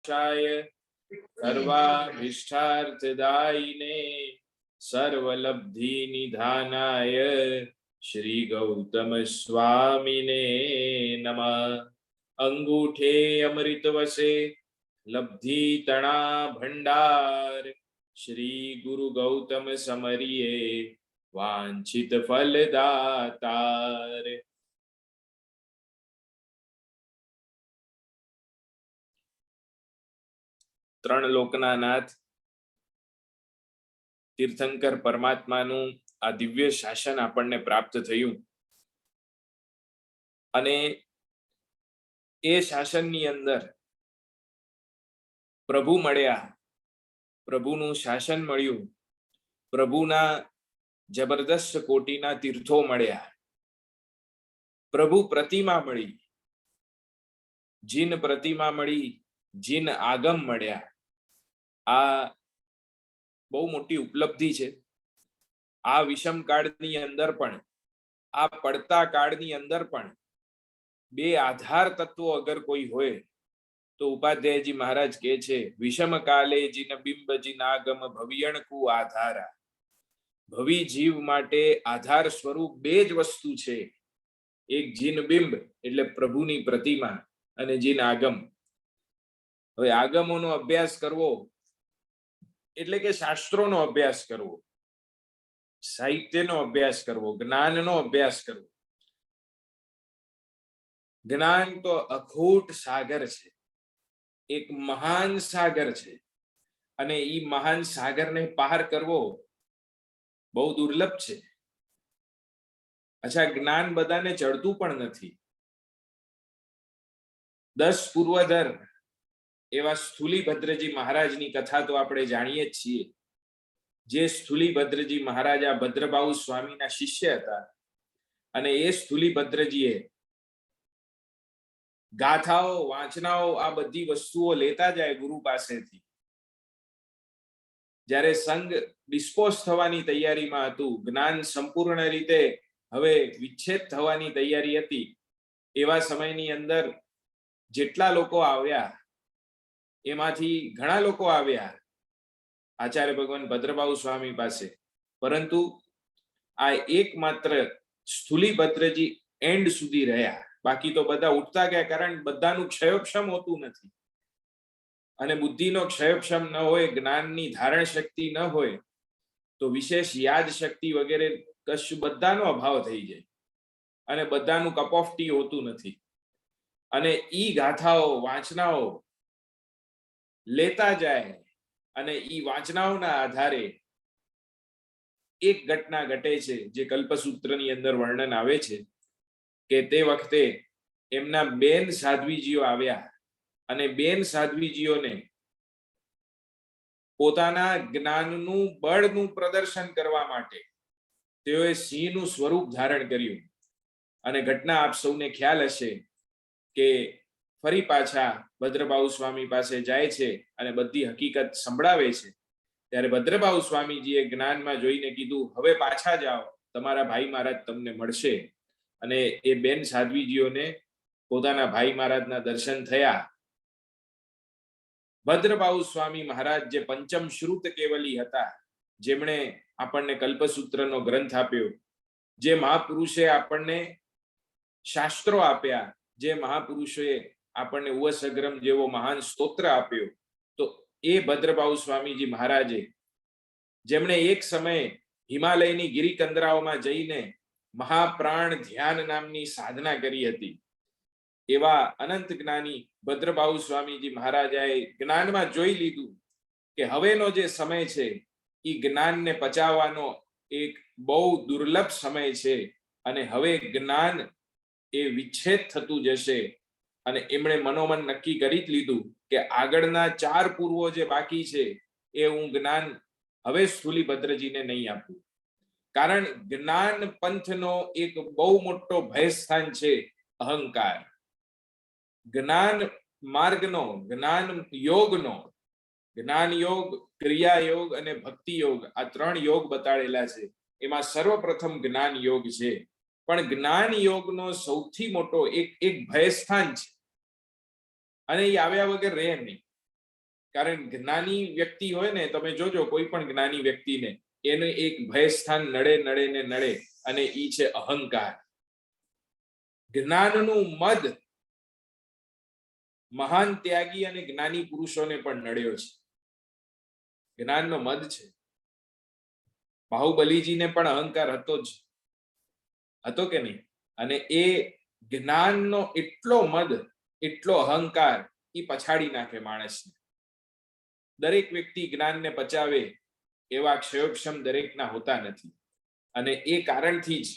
सर्वाभीष्टार्थदायिने सर्वलब्धि निधानाय श्री गौतम स्वामिने नमः। अंगूठे अमृत वसे लब्धि तणा भंडार श्री गुरु गौतम समरिये वांछित फलदातार। त्रण लोकना नाथ तीर्थंकर परमात्मानु आ दिव्य शासन आपने प्राप्त थयुं अने ए शासन नी अंदर प्रभु मळ्या, प्रभुनु शासन मळ्युं, प्रभुना जबरदस्त कोटीना तीर्थो मळ्या, प्रभु प्रतिमा मळी, जीन प्रतिमा मळी, जीन आगम मळ्या। आ बहु मोटी उपलब्धि छे। आ विषम काळनी अंदर पण, आ पड़ता काळनी अंदर पण बे आधार तत्वो अगर कोई होय तो उपाध्यायजी महाराज कहे छे, विषम काले जिन बिंब जिन आगम भवियणकु आधारा। भवी जीव माटे आधार स्वरूप बेज वस्तु छे, एक जीन बिंब एटले प्रभुनी प्रतिमा अने जीन आगम। हवे आगमोनो अभ्यास करवो एटले के शास्त्रोनो अभ्यास करवो, साहित्यनो अभ्यास करवो, ज्ञाननो अभ्यास करवो। ज्ञान तो अखूट सागर छे, एक महान सागर छे अने ई महान सागर ने पार करवो बहु दुर्लभ छे। अच्छा, ज्ञान बधाने चढ़तुं पण नथी। 10 पूर्वधर एवा स्थूलीभद्रजी महाराजनी कथा तो आपणे जाणीए ज छीए। जे स्थूलीभद्रजी महाराज आ भद्रबाहु स्वामीना शिष्य हता अने ए स्थूलीभद्रजीए गाथाओ वांचनाओ आ बधी वस्तुओ लेता जाए गुरु पासेथी। ज्यारे संघ डिस्पोज थवानी तैयारीमां हतुं, ज्ञान संपूर्ण रीते हवे विच्छेद थवानी तैयारी हती, एवा समयनी अंदर जेटला लोको आव्या एमांथी घणा लोको आव्या आचार्य भगवान भद्रबाहु स्वामी पासे, परंतु आ एकमात्र स्थूलीभद्रजी एंड सुधी रह्या। बाकी तो बधा उठता गया, कारण बधानुं क्षयोक्षम होतुं नथी अने बुद्धिनो क्षयोक्षम न होय, ज्ञाननी धारण शक्ति न होय तो विशेष याद शक्ति वगैरे कशुं बधानो अभाव थई जाय अने बधानुं कप ऑफ टी होतुं नथी। अने ई गाथाओ वांचनाओ लेता जाए अने ई वांचनाओना आधारे एक घटना घटे छे जे कल्पसूत्रनी अंदर वर्णन आवे छे के ते वखते एमना बेन साध्वीजीओ आव्या अने बेन साध्वीजीओने पोताना ज्ञाननुं बळनुं प्रदर्शन करवा माटे तेओए सिंहनुं स्वरूप धारण कर्युं। अने घटना आप सौने ख्याल हशे के फरी पाछा भद्रबाहु स्वामी पासे जाय छे अने बधी हकीकत संभळावे छे। त्यारे भद्रबाहु स्वामीजीए ज्ञानमां जोईने कीधुं, हवे पाछा जाओ, तमारा भाई महाराज तमने मळशे। अने ए बेन साध्वीजीओने पोताना भाई महाराजना दर्शन थया। भद्रबाहु स्वामी महाराज जे पंचम श्रुत केवली हता, जेमणे आपणने कल्पसूत्रनो ग्रंथ आप्यो, जे महापुरुषे आपणने शास्त्रो आप्या, जे महापुरुषोए आपणने उवसग्रम जेवो महान स्तोत्र आप्यो, तो ए भद्रबाहु स्वामीजी महाराजे जेमणे एक समय हिमालयनी गिरिकंदराओमां जईने महाप्राण ध्यान नामनी साधना करी हती, एवा अनंत ज्ञानी भद्रबाहु स्वामीजी महाराजाए ज्ञानमां जोई लीधुं के हवेनो जे समय छे ई ज्ञानने पचाववानो एक बहु दुर्लभ समय छे अने हवे ज्ञान ए विच्छेद थतुं जशे। अने एमणे मनोमन नक्की करी ज लीधुं के आगळना 4 पूर्वो जे बाकी छे ए हुं ज्ञान हवे स्थूलीभद्रजीने नहीं आपूं, कारण ज्ञान पंथनो एक बहु मोटो भयस्थान छे अहंकार। ज्ञान मार्गनो, ज्ञान योगनो, ज्ञान योग, क्रिया योग अने भक्ति योग आ 3 योग बताड़ेला छे। एमां सर्वप्रथम ज्ञान योग छे, पण ज्ञान योगनो सौथी मोटो एक भयस्थान छे अने ई આવ્યા વગર રહે નહીં। કારણ જ્ઞાની વ્યક્તિ હોય ને, તમે જોજો કોઈ પણ જ્ઞાની વ્યક્તિને એને એક ભય સ્થાન નડે નડે ને નડે, અને ઈ છે અહંકાર. જ્ઞાનનું મદ મહાન ત્યાગી અને જ્ઞાની પુરુષોને પણ નડ્યો છે. જ્ઞાનનો મદ છે. બાહુબલીજીને પણ અહંકાર હતો જ, હતો કે નહીં? અને એ જ્ઞાનનો એટલો મદ, એટલો અહંકાર એ પછાડી નાખે માણસને. દરેક વ્યક્તિ જ્ઞાનને પચાવે એવા ક્ષયોક્ષમ દરેકના હોતા નથી, અને એ કારણથી જ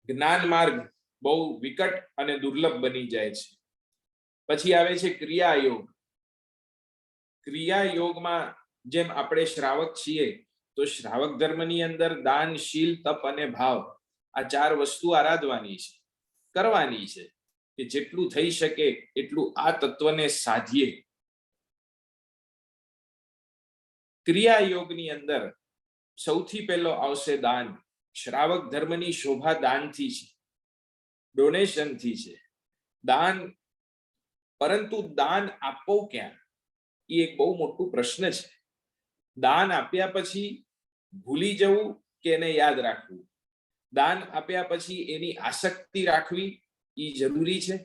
જ્ઞાન માર્ગ બહુ વિકટ અને દુર્લભ બની જાય છે. પછી આવે છે ક્રિયા યોગ. ક્રિયા યોગમાં જેમ આપણે શ્રાવક છીએ, તો શ્રાવક ધર્મની અંદર દાન, શીલ, તપ અને ભાવ, આ 4 વસ્તુ આરાધવાની છે, કરવાની છે, કે જેટલું થઈ શકે એટલું આ તત્વને સાધીએ. ક્રિયા યોગની અંદર સૌથી પહેલો આવશે દાન. શ્રાવક ધર્મની શોભા દાનથી છે, ડોનેશનથી છે. દાન, પરંતુ દાન આપવું ક્યાં, એ એક બહુ મોટું પ્રશ્ન છે. દાન આપ્યા પછી ભૂલી જવું કે એને યાદ રાખવું? દાન આપ્યા પછી એની આસક્તિ રાખવી એ જરૂરી છે?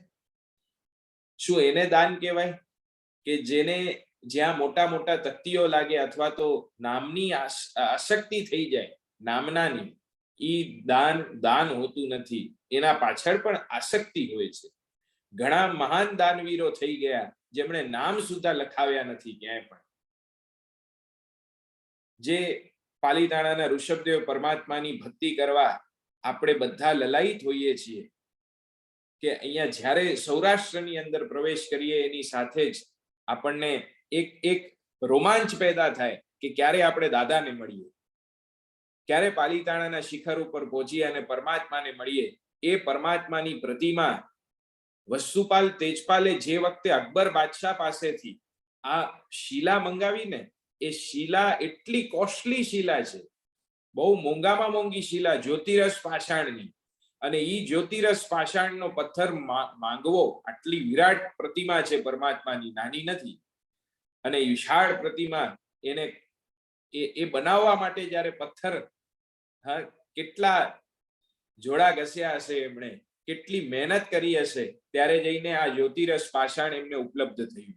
શું એને દાન કહેવાય કે જેને જ્યાં મોટા મોટા તકતીઓ લાગે અથવા તો નામની આસક્તિ થઈ જાય, નામનાની, ઈ દાન દાન હોતું નથી. એના પાછળ પણ આસક્તિ હોય છે. ઘણા મહાન દાનવીરો થઈ ગયા જેમણે નામ સુદ્ધા લખાવ્યા નથી ક્યાંય પણ. જે પાલીતાણાના ઋષભદેવ પરમાત્માની ભક્તિ કરવા આપણે બધા લલાયિત હોઈએ છીએ, કે અહીંયા જ્યારે સૌરાષ્ટ્રની અંદર પ્રવેશ કરીએ એની સાથે જ આપણને એક રોમાંચ પેદા થાય કે ક્યારે આપણે દાદાને મળીએ, ક્યારે પાલીતાણાના શિખર ઉપર પહોંચીએ અને પરમાત્માને મળીએ. એ પરમાત્માની પ્રતિમા વસ્તુપાલ તેજપાલે જે વખતે અકબર બાદશાહ પાસેથી આ શિલા મંગાવીને, એ શિલા એટલી કોસ્ટલી શિલા છે, બહુ મોંઘામાં મોંઘી શિલા, જ્યોતિરસ પાષાણની. અને ઈ જ્યોતિરસ પાષાણનો પથ્થર માંગવો, આટલી વિરાટ પ્રતિમા છે પરમાત્માની, નાની નથી. અને વિશાળ પ્રતિમા, એને એ બનાવવા માટે જ્યારે પથ્થર, હા, કેટલા જોડા ઘસ્યા હશે એમણે, કેટલી મહેનત કરી હશે, ત્યારે જઈને આ જ્યોતિરસ પાષાણ એમને ઉપલબ્ધ થયું.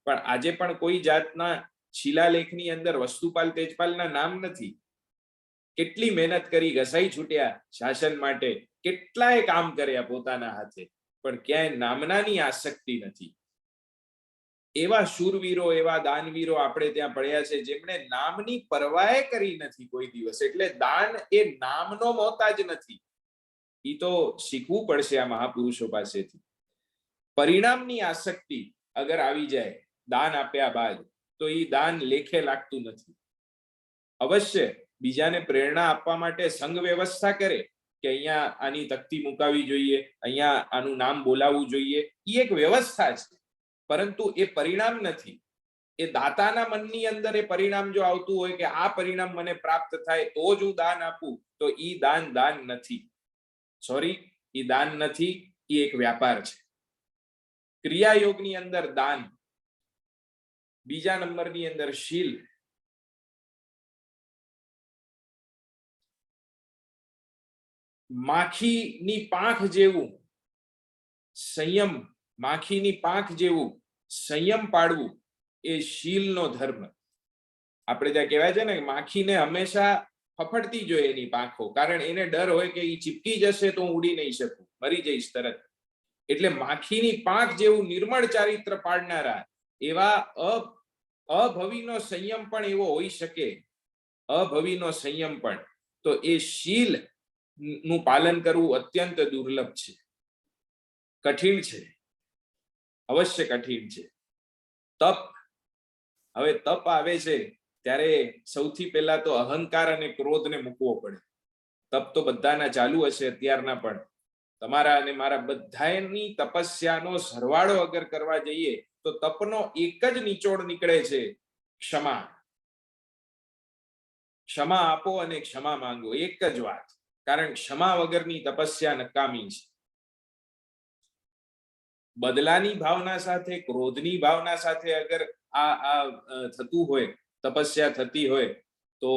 પણ આજે પણ કોઈ જાતના શિલાલેખની અંદર વસ્તુપાલ તેજપાલના નામ નથી. કેટલી મહેનત કરી, ઘસાઈ છૂટ્યા શાસન માટે, કેટલાય કામ કર્યા પોતાના હાથે, પણ ક્યાંય નામનાની આસક્તિ નથી. એવા શૂરવીરો, એવા દાનવીરો આપણે ત્યાં પડ્યા છે જેમણે નામની પરવાય કરી નથી કોઈ દિવસ. એટલે દાન એ નામનો મોહતાજ નથી. એ તો શીખવું પડશે આ મહાપુરુષો પાસેથી. પરિણામની આસક્તિ અગર આવી જાય દાન આપ્યા બાદ, તો એ દાન લેખે લાગતું નથી. અવશ્ય બીજાને પ્રેરણા આપવા માટે સંઘ વ્યવસ્થા કરે કે અહીંયા આની તકતી મુકાવી જોઈએ, અહીંયા આનું નામ બોલાવવું જોઈએ, એ એક વ્યવસ્થા છે, પરંતુ એ પરિણામ નથી. એ દાતાના મનની અંદર એ પરિણામ જો આવતું હોય કે આ પરિણામ મને પ્રાપ્ત થાય તો જ હું દાન આપું, તો ઈ દાન દાન નથી. સોરી, ઈ દાન નથી, એ એક વ્યાપાર છે. ક્રિયાયોગની અંદર દાન, બીજા નંબરની અંદર શીલ. માખીની પાંખ જેવું સંયમ, માખીની પાંખ જેવું સંયમ પાડવું એ શીલનો ધર્મ. આપણે ત્યાં કહેવાય છે ને, માખીને હંમેશા ફફડતી જોઈએ એની પાંખો, કારણ એને ડર હોય કે એ ચીપકી જશે તો હું ઉડી નહીં શકું, મરી જઈશ તરત. એટલે માખીની પાંખ જેવું નિર્મળ ચારિત્ર પાડનારા એવા અભવીનો સંયમ પણ એવો હોઈ શકે, અભવીનો સંયમ પણ. તો એ શીલ નું પાલન કરવું અત્યંત દુર્લભ છે, કઠિન છે, અવશ્ય કઠિન છે. તપ, હવે તપ આવે છે ત્યારે સૌથી પહેલા તો અહંકાર અને ક્રોધને મૂકવો પડે. તપ તો બધાના ચાલુ હશે અત્યારના, પણ તમારા અને મારા બધાની તપસ્યાનો સરવાળો અગર કરવા જઈએ તો તપનો એક જ નિચોડ નીકળે છે, ક્ષમા. ક્ષમા આપો અને ક્ષમા માંગો, એક જ વાત. કારણ ક્ષમા વગરની તપસ્યા નકામી છે. બદલાની ભાવના સાથે, ક્રોધની ભાવના સાથે અગર થતું હોય, તપસ્યા થતી હોય, તો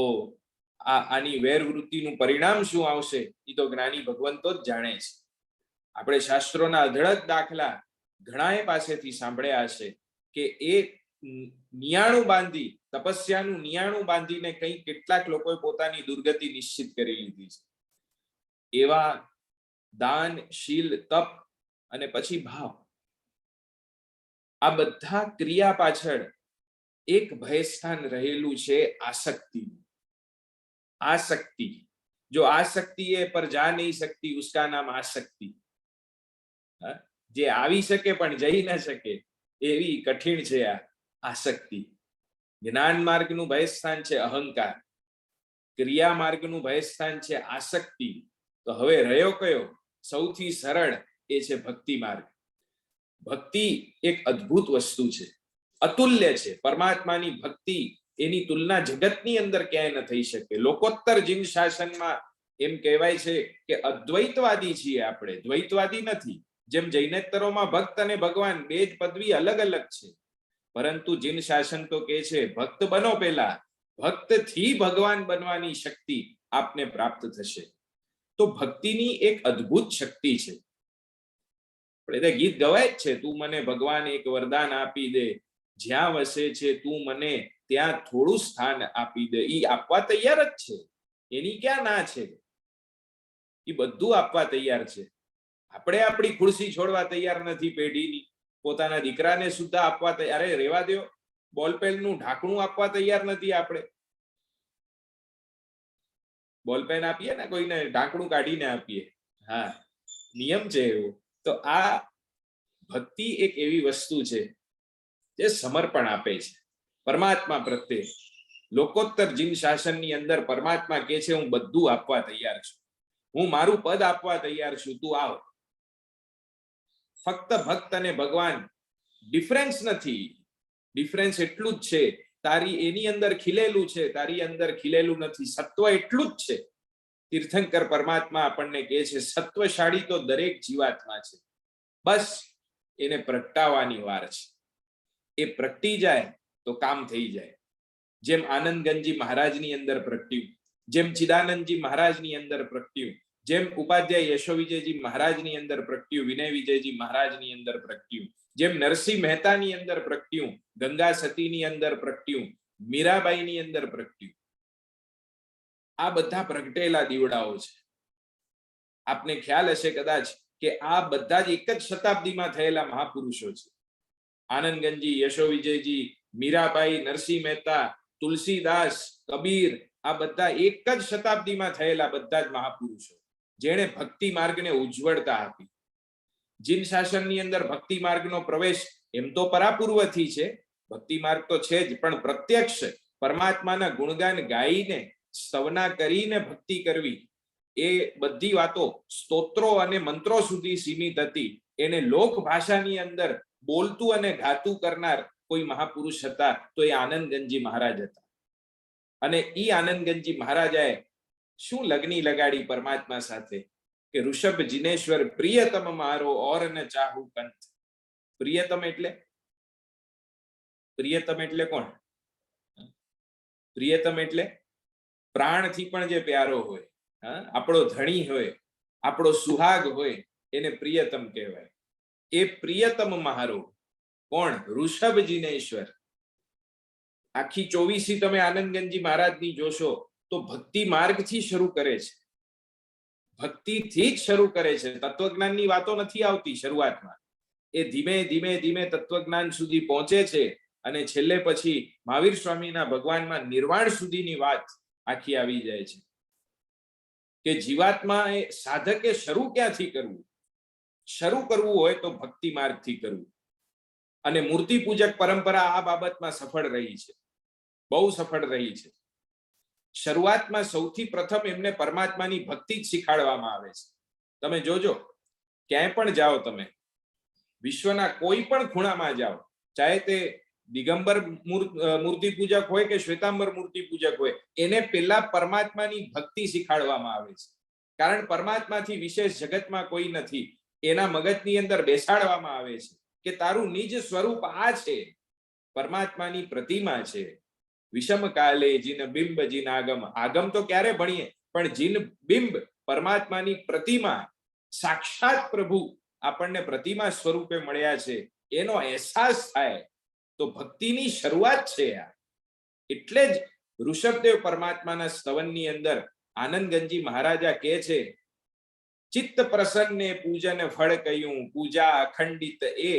આની વેરવૃત્તિનું પરિણામ શું આવશે એ તો જ્ઞાની ભગવંતો જ જાણે છે. આપણે શાસ્ત્રોના અઢળક દાખલા ઘણાએ પાસેથી સાંભળ્યા હશે કે એ નિયાણું બાંધી, તપસ્યાનું નિયાણું બાંધીને કંઈ કેટલાક લોકોએ પોતાની દુર્ગતિ નિશ્ચિત કરી લીધી છે. એવા દાન, શીલ, તપ અને પછી ભાવ, આ બધા ક્રિયા પાછળ એક ભયસ્થાન રહેલું છે, આસક્તિ. आसक्ति, जो आसक्ति है पर जा नहीं सकती उसका नाम आसक्ति. जे આવી શકે પણ જઈ ન શકે એવી કઠિન છે આ આસક્તિ. જ્ઞાન માર્ગનું ભયસ્થાન છે અહંકાર, ક્રિયા માર્ગનું ભયસ્થાન છે આસક્તિ. તો હવે રહ્યો કયો? સૌથી સરળ એ છે ભક્તિ માર્ગ. ભક્તિ એક અદ્ભુત વસ્તુ છે, અતુલ્ય છે. પરમાત્માની ભક્તિ એની તુલના જગતની અંદર ક્યાંય ન થઈ શકે. લોકોત્તર જીન શાસનમાં એમ કહેવાય છે કે અદ્વૈતવાદી છીએ આપણે, દ્વૈતવાદી નથી. જેમ જૈનેતરોમાં ભક્ત અને ભગવાન બે જ પદવી અલગ અલગ છે, પરંતુ જીન શાસન તો કહે છે ભક્ત બનો, પહેલા ભક્તથી ભગવાન બનવાની શક્તિ આપને પ્રાપ્ત થશે. તો ભક્તિની એક અદ્ભુત શક્તિ છે. આપણે ગીત ગવાય જ છે, તું મને ભગવાન એક વરદાન આપી દે, જ્યાં વસે છે તું મને ત્યાં થોડું સ્થાન આપી દે. ઈ આપવા તૈયાર જ છે, એની ક્યાં ના છે? એ બધું આપવા તૈયાર છે. આપણે આપણી ખુરશી છોડવા તૈયાર નથી, પેઢીની પોતાના દીકરાને સુદ્ધા આપવા તૈયાર. અરે રેવા દો, બોલપેનનું ઢાંકણું આપવા તૈયાર નથી. આપણે બોલપેન આપીએ ને કોઈને, ઢાંકણું કાઢીને આપીએ. હા, નિયમ છે એવો. તો આ ભક્તિ એક એવી વસ્તુ છે જે સમર્પણ આપે છે પરમાત્મા પ્રત્યે. લોકોત્તર જીન શાસનની અંદર પરમાત્મા કહે છે હું બધું આપવા તૈયાર છું, હું મારું પદ આપવા તૈયાર છું, તું આવ. ફક્ત ભક્ત અને ભગવાન ડિફરન્સ નથી, ડિફરન્સ એટલું જ છે, તારી એની અંદર ખીલેલું છે, તારી અંદર ખીલેલું નથી. સત્વ એટલું જ છે. તીર્થંકર પરમાત્મા આપણને કહે છે સત્વશાળી તો દરેક જીવાત્મા છે, બસ એને પ્રગટાવવાની વાર છે. એ પ્રગટી જાય તો કામ થઈ જાય. જેમ આનંદગંજી મહારાજની અંદર પ્રગટ્યું, જેમ ચિદાનંદજી મહારાજની અંદર પ્રગટ્યું, જેમ ઉપાધ્યાય યશો વિજયજી મહારાજની અંદર પ્રગટ્યું, વિનય વિજયજી મહારાજની અંદર પ્રગટ્યું, જેમ નરસિંહ મહેતાની અંદર પ્રગટ્યું, ગંગા સતીની અંદર પ્રગટ્યું, મીરાબાઈની અંદર પ્રગટ્યું. આ બધા પ્રગટેલા દીવડાઓ છે. આપને ખ્યાલ હશે કદાચ કે આ બધા જ એક જ શતાબ્દીમાં થયેલા મહાપુરુષો છે. આનંદગંજી, યશો વિજયજી, મીરાબાઈ, નરસિંહ મહેતા, તુલસીદાસ, કબીર, આ બધા એક જ શતાબ્દીમાં થયેલા બધા જ મહાપુરુષો, જેણે ભક્તિ માર્ગને ઉજ્જવળતા આપી. જીન શાસનની અંદર ભક્તિ માર્ગનો પ્રવેશ એમ તો પરાપૂર્વથી છે, ભક્તિ માર્ગ તો છે જ, પણ પ્રત્યક્ષ પરમાત્માના ગુણગાન ગાઈને, સ્તવના કરીને ભક્તિ કરવી, એ બધી વાતો સ્તોત્રો અને મંત્રો સુધી સીમિત હતી. એને લોક ભાષાની અંદર બોલતું અને ગાતું કરનાર કોઈ મહાપુરુષ હતા તો એ આનંદગંજી મહારાજ હતા. અને ઈ આનંદગંજી મહારાજાએ શું લગની લગાડી પરમાત્મા સાથે કે ઋષભ જિનેશ્વર પ્રિયતમ મારો ઓર ન ચાહું કંથ. પ્રિયતમ એટલે કોણ? પ્રિયતમ એટલે પ્રાણથી પણ જે પ્યારો હોય, આપણો ધણી હોય, આપણો સુહાગ હોય, એને પ્રિયતમ કહેવાય. એ પ્રિયતમ મારો કોણ? ઋષભ જિનેશ્વર. આખી 24 તમે આનંદગંજી મહારાજની જોશો તો ભક્તિ માર્ગથી શરૂ કરે છે, ભક્તિથી જ શરૂ કરે છે. તત્વજ્ઞાનની વાતો નથી આવતી શરૂઆતમાં, એ ધીમે ધીમે ધીમે તત્વજ્ઞાન સુધી પહોંચે છે અને છેલ્લે પછી મહાવીર સ્વામીના ભગવાનમાં નિર્વાણ સુધીની વાત આખી આવી જાય છે. કે જીવાત્મા એ સાધકે શરૂ ક્યાંથી કરવું? શરૂ કરવું હોય તો ભક્તિ માર્ગથી કરવું. અને મૂર્તિ પૂજક પરંપરા આ બાબતમાં સફળ રહી છે, બહુ સફળ રહી છે. શરૂઆતમાં સૌથી પ્રથમ એમને પરમાત્માની ભક્તિ જ શીખાડવામાં આવે છે. તમે જોજો, ક્યાંય પણ જાઓ, તમે વિશ્વના કોઈ પણ ખૂણામાં જાઓ, ચાહે તે દિગંબર મૂર્તિ પૂજક હોય કે શ્વેતાંબર મૂર્તિ પૂજક હોય, એને પેલા પરમાત્માની ભક્તિ શીખાડવામાં આવે છે. કારણ પરમાત્માથી વિશેષ જગતમાં કોઈ નથી. એના મગજની અંદર બેસાડવામાં આવે છે કે તારું નિજ સ્વરૂપ આ છે, પરમાત્માની પ્રતિમા છે. વિષમ કાલે જીન બિંબ જીન આગમ. આગમ તો ક્યારે ભણીએ, પણ જીન બિંબ પરમાત્માની પ્રતિમા, સાક્ષાત પ્રભુ આપણને પ્રતિમા સ્વરૂપે મળ્યા છે, એનો અહેસાસ થાય તો ભક્તિની શરૂઆત છે આ. એટલે જ ઋષભદેવ પરમાત્માના સ્તવનની અંદર આનંદગંજી મહારાજા કહે છે, ચિત્ત પ્રસન્ને પૂજન ફળ કહ્યું, પૂજા અખંડિત એ.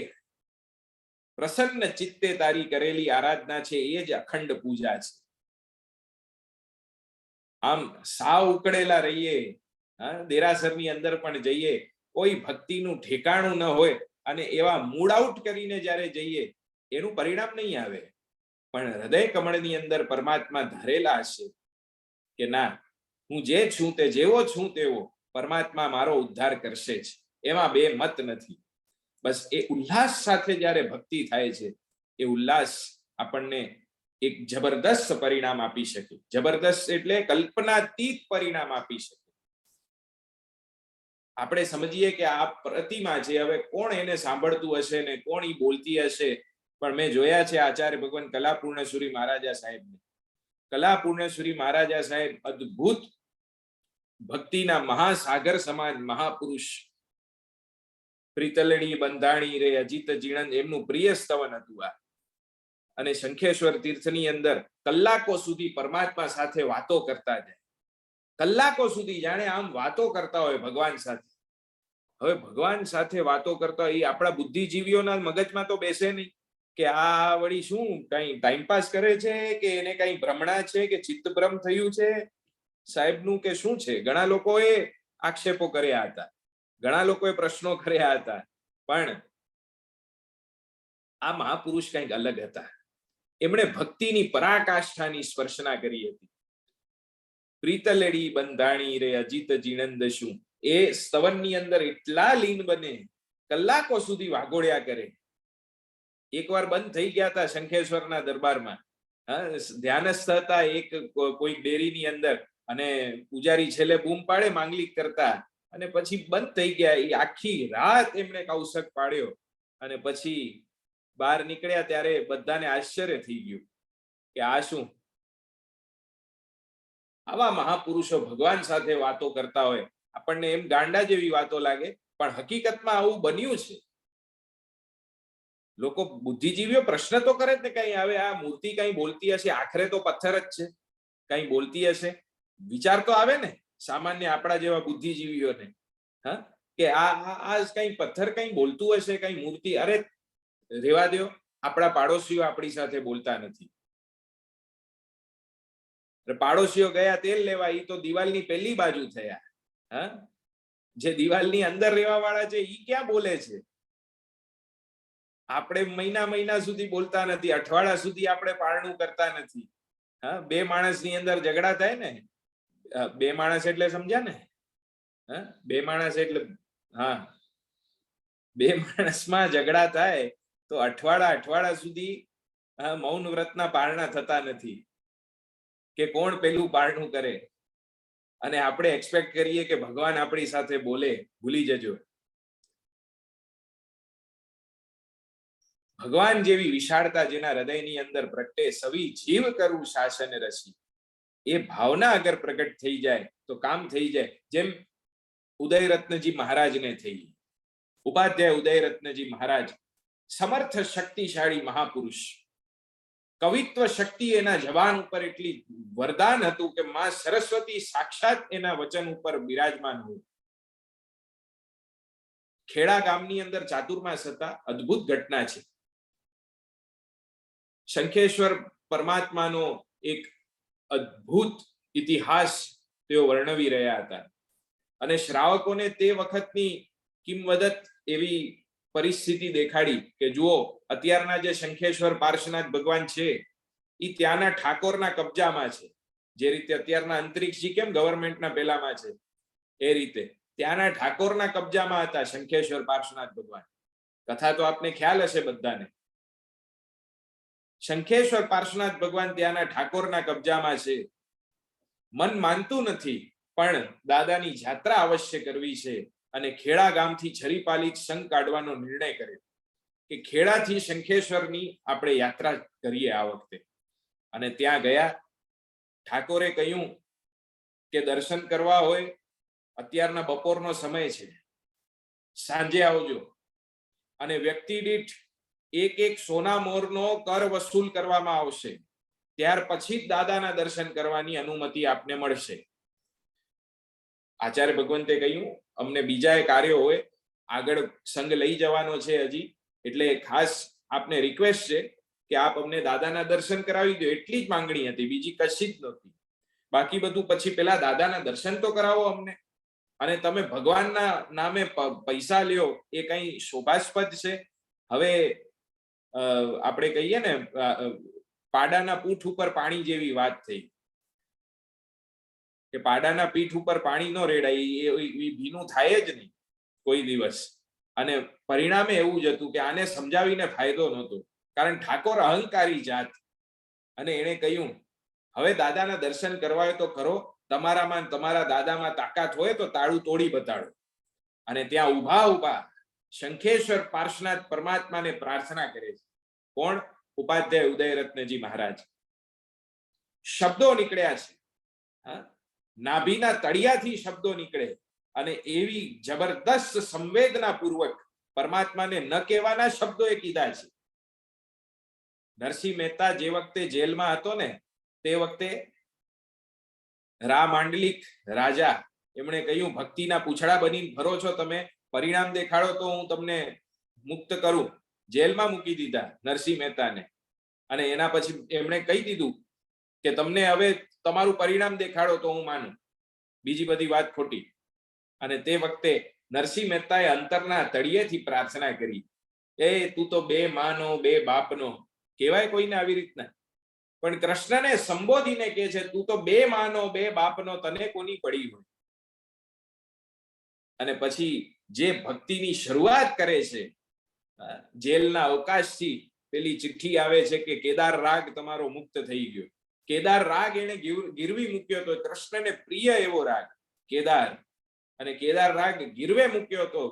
પ્રસન્ન ચિત્તે તારી કરેલી આરાધના છે, એ જ અખંડ પૂજા છે. આમ સાવ ઉકળેલા રહીએ, દેરાસરની અંદર પણ જઈએ, કોઈ ભક્તિનું ઠેકાણું ન હોય અને એવા મૂડ આઉટ કરીને જ્યારે જઈએ, એનું પરિણામ નહીં આવે. પણ હૃદય કમળની અંદર પરમાત્મા ધારેલા હશે કે ના, હું જે છું તે જેવો છું તેવો પરમાત્મા મારો ઉદ્ધાર કરશે જ, એમાં બે મત નથી. બસ એ ઉલ્લાસ સાથે જ્યારે ભક્તિ થાય છે, એ ઉલ્લાસ આપણને એક જબરદસ્ત પરિણામ આપી શકે. જબરદસ્ત એટલે કલ્પનાતીત પરિણામ આપી શકે. આપણે સમજીએ કે આ પ્રતિમા છે, હવે કોણ એને સાંભળતું હશે ને કોણ ઈ બોલતી હશે, પણ મેં જોયા છે આચાર્ય ભગવાન કલાપૂર્ણેશ્વરી મહારાજા સાહેબને. કલાપૂર્ણેશ્વરી મહારાજા સાહેબ અદ્ભુત ભક્તિના મહાસાગર સમાન મહાપુરુષ. પ્રીતલડી બંધાણી રે અજીત જીણન એમનું પ્રિય સ્તવન હતું આ. અને શંખેશ્વર તીર્થની અંદર કલાકો સુધી પરમાત્મા સાથે વાતો કરતા જાય, કલાકો સુધી, જાણે આમ વાતો કરતા હોય ભગવાન સાથે. હવે ભગવાન સાથે વાતો કરતા હોય, એ આપણા બુદ્ધિજીવીઓના મગજમાં તો બેસે નહીં કે આ વળી શું કઈ ટાઈમપાસ કરે છે, કે એને કઈ ભ્રમણા છે, કે ચિત્તભ્રમ થયું છે સાહેબનું, કે શું છે. ઘણા લોકોએ આક્ષેપો કર્યા હતા, ઘણા લોકોએ પ્રશ્નો કર્યા હતા, પણ આ મહાપુરુષ કંઈક અલગ હતા. એમણે ભક્તિની પરાકાષ્ઠાની સ્પર્શના કરી હતી. પ્રીતલેડી બંધાણી રે અજીત જીણંદ શું, એ સ્તવનની અંદર એટલા લીન બને, કલાકો સુધી વાગોળ્યા કરે. એકવાર બંધ થઈ ગયા હતા શંખેશ્વરના દરબારમાં, ધ્યાનસ્થ હતા એક કોઈ ડેરીની અંદર, અને પૂજારી છેલ્લે બૂમ પાડે માંગલિક કરતા, અને પછી બંધ થઈ ગયા. એ આખી રાત એમણે કૌશક પાડ્યો, અને પછી બહાર નીકળ્યા ત્યારે બધાને આશ્ચર્ય થઈ ગયું કે આ શું. આવા મહાપુરુષો ભગવાન સાથે વાતો કરતા હોય, આપણને એમ ગાંડા જેવી વાતો લાગે, પણ હકીકતમાં આવું બન્યું છે. લોકો બુદ્ધિજીવીઓ પ્રશ્ન તો કરે ને, કઈ હવે આ મૂર્તિ કઈ બોલતી હશે, આખરે તો પથ્થર જ છે, કઈ બોલતી હશે. વિચાર તો આવે ને સામાન્ય આપણા જેવા બુદ્ધિજીવીઓને, કે આ કઈ પથ્થર કઈ બોલતું હશે, કઈ મૂર્તિ. અરે રેવા દો, આપણા પાડોશીઓ આપણી સાથે બોલતા નથી. પાડોશીઓ ગયા તેલ લેવા, એ તો દિવાલની પહેલી બાજુ થયા. જે દિવાલની અંદર રહેવા વાળા છે ઈ ક્યાં બોલે છે? આપણે મહિના સુધી બોલતા નથી, અઠવાડિયા સુધી આપણે પારણું કરતા નથી. બે માણસની અંદર ઝઘડા થાય ને, બે માણસ એટલે સમજ્યા ને, બે માણસ એટલે બે માણસમાં ઝઘડા થાય તો અઠવાડિયા સુધી મૌન વ્રતના પારણા થતા નથી કે કોણ પેલું પારણું કરે. અને આપણે એક્સપેક્ટ કરીએ કે ભગવાન આપણી સાથે બોલે. ભૂલી જજો, ભગવાન જેવી વિશાળતા જેના હૃદયની અંદર પ્રગટે, સવી જીવ કરું શાસન રસી, એ ભાવના અગર પ્રગટ થઈ જાય તો કામ થઈ જાય. જેમ ઉદયરત્નજી મહારાજને થઈ. ઉપાધ્યાય ઉદયરત્નજી મહારાજ સમર્થ શક્તિશાળી મહાપુરુષ. કવિત્વ શક્તિ એના જવાન ઉપર એટલી વરદાન હતું કે માં સરસ્વતી સાક્ષાત એના વચન ઉપર બિરાજમાન હોય. ખેડા ગામની અંદર ચાતુર્માસ હતા. અદ્ભુત ઘટના છે. શંખેશ્વર પરમાત્માનો એક અદ્ભુત ઇતિહાસ તેઓ વર્ણવી રહ્યા હતા, અને શ્રાવકોને તે વખતની કિંવદત એવી પરિસ્થિતિ દેખાડી કે જુઓ, અત્યારના જે શંખેશ્વર પાર્શ્વનાથ ભગવાન છે એ ત્યાંના ઠાકોરના કબજામાં છે. જે રીતે અત્યારના અંતરિક્ષજી કેમ ગવર્મેન્ટના પેલામાં છે, એ રીતે ત્યાંના ઠાકોરના કબજામાં હતા શંખેશ્વર પાર્શ્વનાથ ભગવાન. કથા તો આપને ખ્યાલ હશે બધાને. શંખેશ્વર પાર્શ્વનાથ ભગવાન ત્યાંના ઠાકોરના કબજામાં છે. મન માનતું નથી, પણ દાદાની યાત્રા અવશ્ય કરવી છે, અને ખેડા ગામથી છરીપાલી સંઘ કાઢવાનો નિર્ણય કર્યો. કે ખેડાથી શંખેશ્વરની આપણે યાત્રા કરીએ આ વખતે. અને ત્યાં ગયા, ઠાકોરે કહ્યું કે દર્શન કરવા હોય અત્યારના બપોરનો સમય છે, સાંજે આવજો, અને વ્યક્તિ દીઠ એક સોના મોરનો કર વસૂલ કરવામાં આવશે, ત્યાર પછી જ દાદાના દર્શન કરવાની અનુમતિ આપને મળશે. આચાર્ય ભગવંતે કહ્યું અમને બીજા કાર્યો હોય, આગળ સંઘ લઈ જવાનો છે હજી, એટલે ખાસ આપને રિક્વેસ્ટ છે કે આપ અમને દાદાના દર્શન કરાવી દો. એટલી જ માંગણી હતી, બીજી કશી જ નહોતી. બાકી બધું પછી પેલા દાદાના દર્શન તો કરાવો અમને. અને તમે ભગવાનના નામે પૈસા લ્યો એ કઈ શોભાસ્પદ છે? હવે આપણે કહીએ ને પાડાના પીઠ ઉપર પાણી જેવી વાત થઈ કે પાડાના પીઠ ઉપર પાણી ન રેડાય, એ ભીનું થાય જ નહીં કોઈ દિવસ. અને પરિણામે એવું જ હતું કે આને સમજાવીને ફાયદો નહોતો, કારણ ઠાકોર અહંકારી જાત. અને એણે કહ્યું હવે દાદાના દર્શન કરવા હોય તો કરો, તમારામાં તમારા દાદામાં તાકાત હોય તો તાળું તોડી બતાડો. અને ત્યાં ઉભા ઉભા શંખેશ્વર પાર્શ્વનાથ પરમાત્માને પ્રાર્થના કરે છે. કોણ? ઉપાધ્યાય ઉદયરત્નજી મહારાજ. શબ્દો નીકળ્યા છે, નાભીના તળિયાથી શબ્દો નીકળે, અને એવી જબરદસ્ત સંવેદના પૂર્વક પરમાત્માને ન કહેવાના શબ્દો એ કીધા છે. નરસિંહ મહેતા જે વખતે જેલમાં હતો ને, તે વખતે રા માંડલિક રાજા, એમણે કહ્યું ભક્તિના પૂછડા બનીને ફરો છો તમે, પરિણામ દેખાડો તો હું તમને મુક્ત કરું. જેલમાં મૂકી દીધા નરસિંહ મહેતાને. અને એના પછી એમણે કહી દીધું કે તમને હવે તમારું પરિણામ દેખાડો તો હું માનું, બીજી બધી વાત ખોટી. અને તે વખતે નરસિંહ મહેતાએ અંતરના તળિયેથી પ્રાર્થના કરી, એ તું તો બે માનો બે બાપનો. કહેવાય કોઈને આવી રીતના? પણ કૃષ્ણને સંબોધીને કહે છે તું તો બે માનો બે બાપનો, તને કોની પડી હોય. અને પછી જે ભક્તિની શરૂઆત કરે છે, જેલના અવકાશથી પેલી ચિઠ્ઠી આવે છે કે કેદાર રાગ તમારો મુક્ત થઈ ગયો. કેદાર રાગ એને ગીરવી મૂક્યો તો, કૃષ્ણને પ્રિય એવો રાગ કેદાર. અને કેદાર રાગ ગીરવે મૂક્યો તો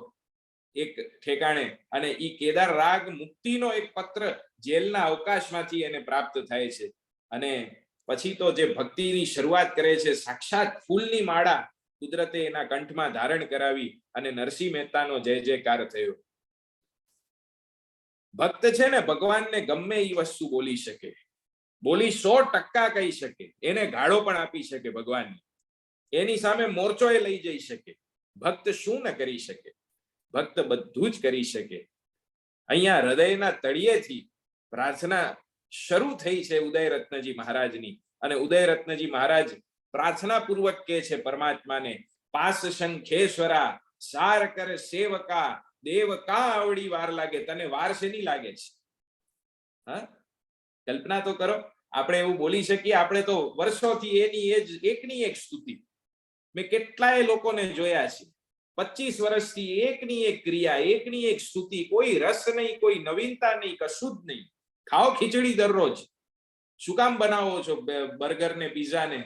એક ઠેકાણે, અને ઈ કેદાર રાગ મુક્તિનો એક પત્ર જેલના અવકાશમાંથી એને પ્રાપ્ત થાય છે. અને પછી તો જે ભક્તિની શરૂઆત કરે છે, સાક્ષાત ફૂલની માળા કુદરતે એના કંઠમાં ધારણ કરાવી, અને નરસિંહ મહેતાનો જય જયકાર થયો. ભક્ત છે ને ભગવાનને ગમે એ વસ્તુ બોલી શકે, બોલી 100% કહી શકે, એને ગાળો પણ આપી શકે ભગવાનને, એની સામે મોરચો એ લઈ જઈ શકે. ભક્ત શું ન કરી શકે? ભક્ત બધું જ કરી શકે. અહીંયા હૃદયના તળિયેથી પ્રાર્થના શરૂ થઈ છે ઉદયરત્નજી મહારાજની. અને ઉદયરત્નજી મહારાજ પ્રાર્થના પૂર્વક કહે છે પરમાત્માને, પાસ શંખેશ્વરા સાર કર સેવકા, દેવ કા આવડી વાર લાગે. તને વાર શેની લાગે છે? હા, કલ્પના તો કરો. આપણે એવું બોલી શકીએ? આપણે તો વર્ષોથી એની એકની એક સ્તુતિ. મેં કેટલાય લોકોને જોયા છે 25 વર્ષથી એકની એક ક્રિયા, એકની એક સ્તુતિ, કોઈ રસ નહીં, કોઈ નવીનતા નહીં, કશું જ નહીં. ખાઓ ખીચડી દરરોજ. શું કામ બનાવો છો બર્ગર ને પિઝા ને?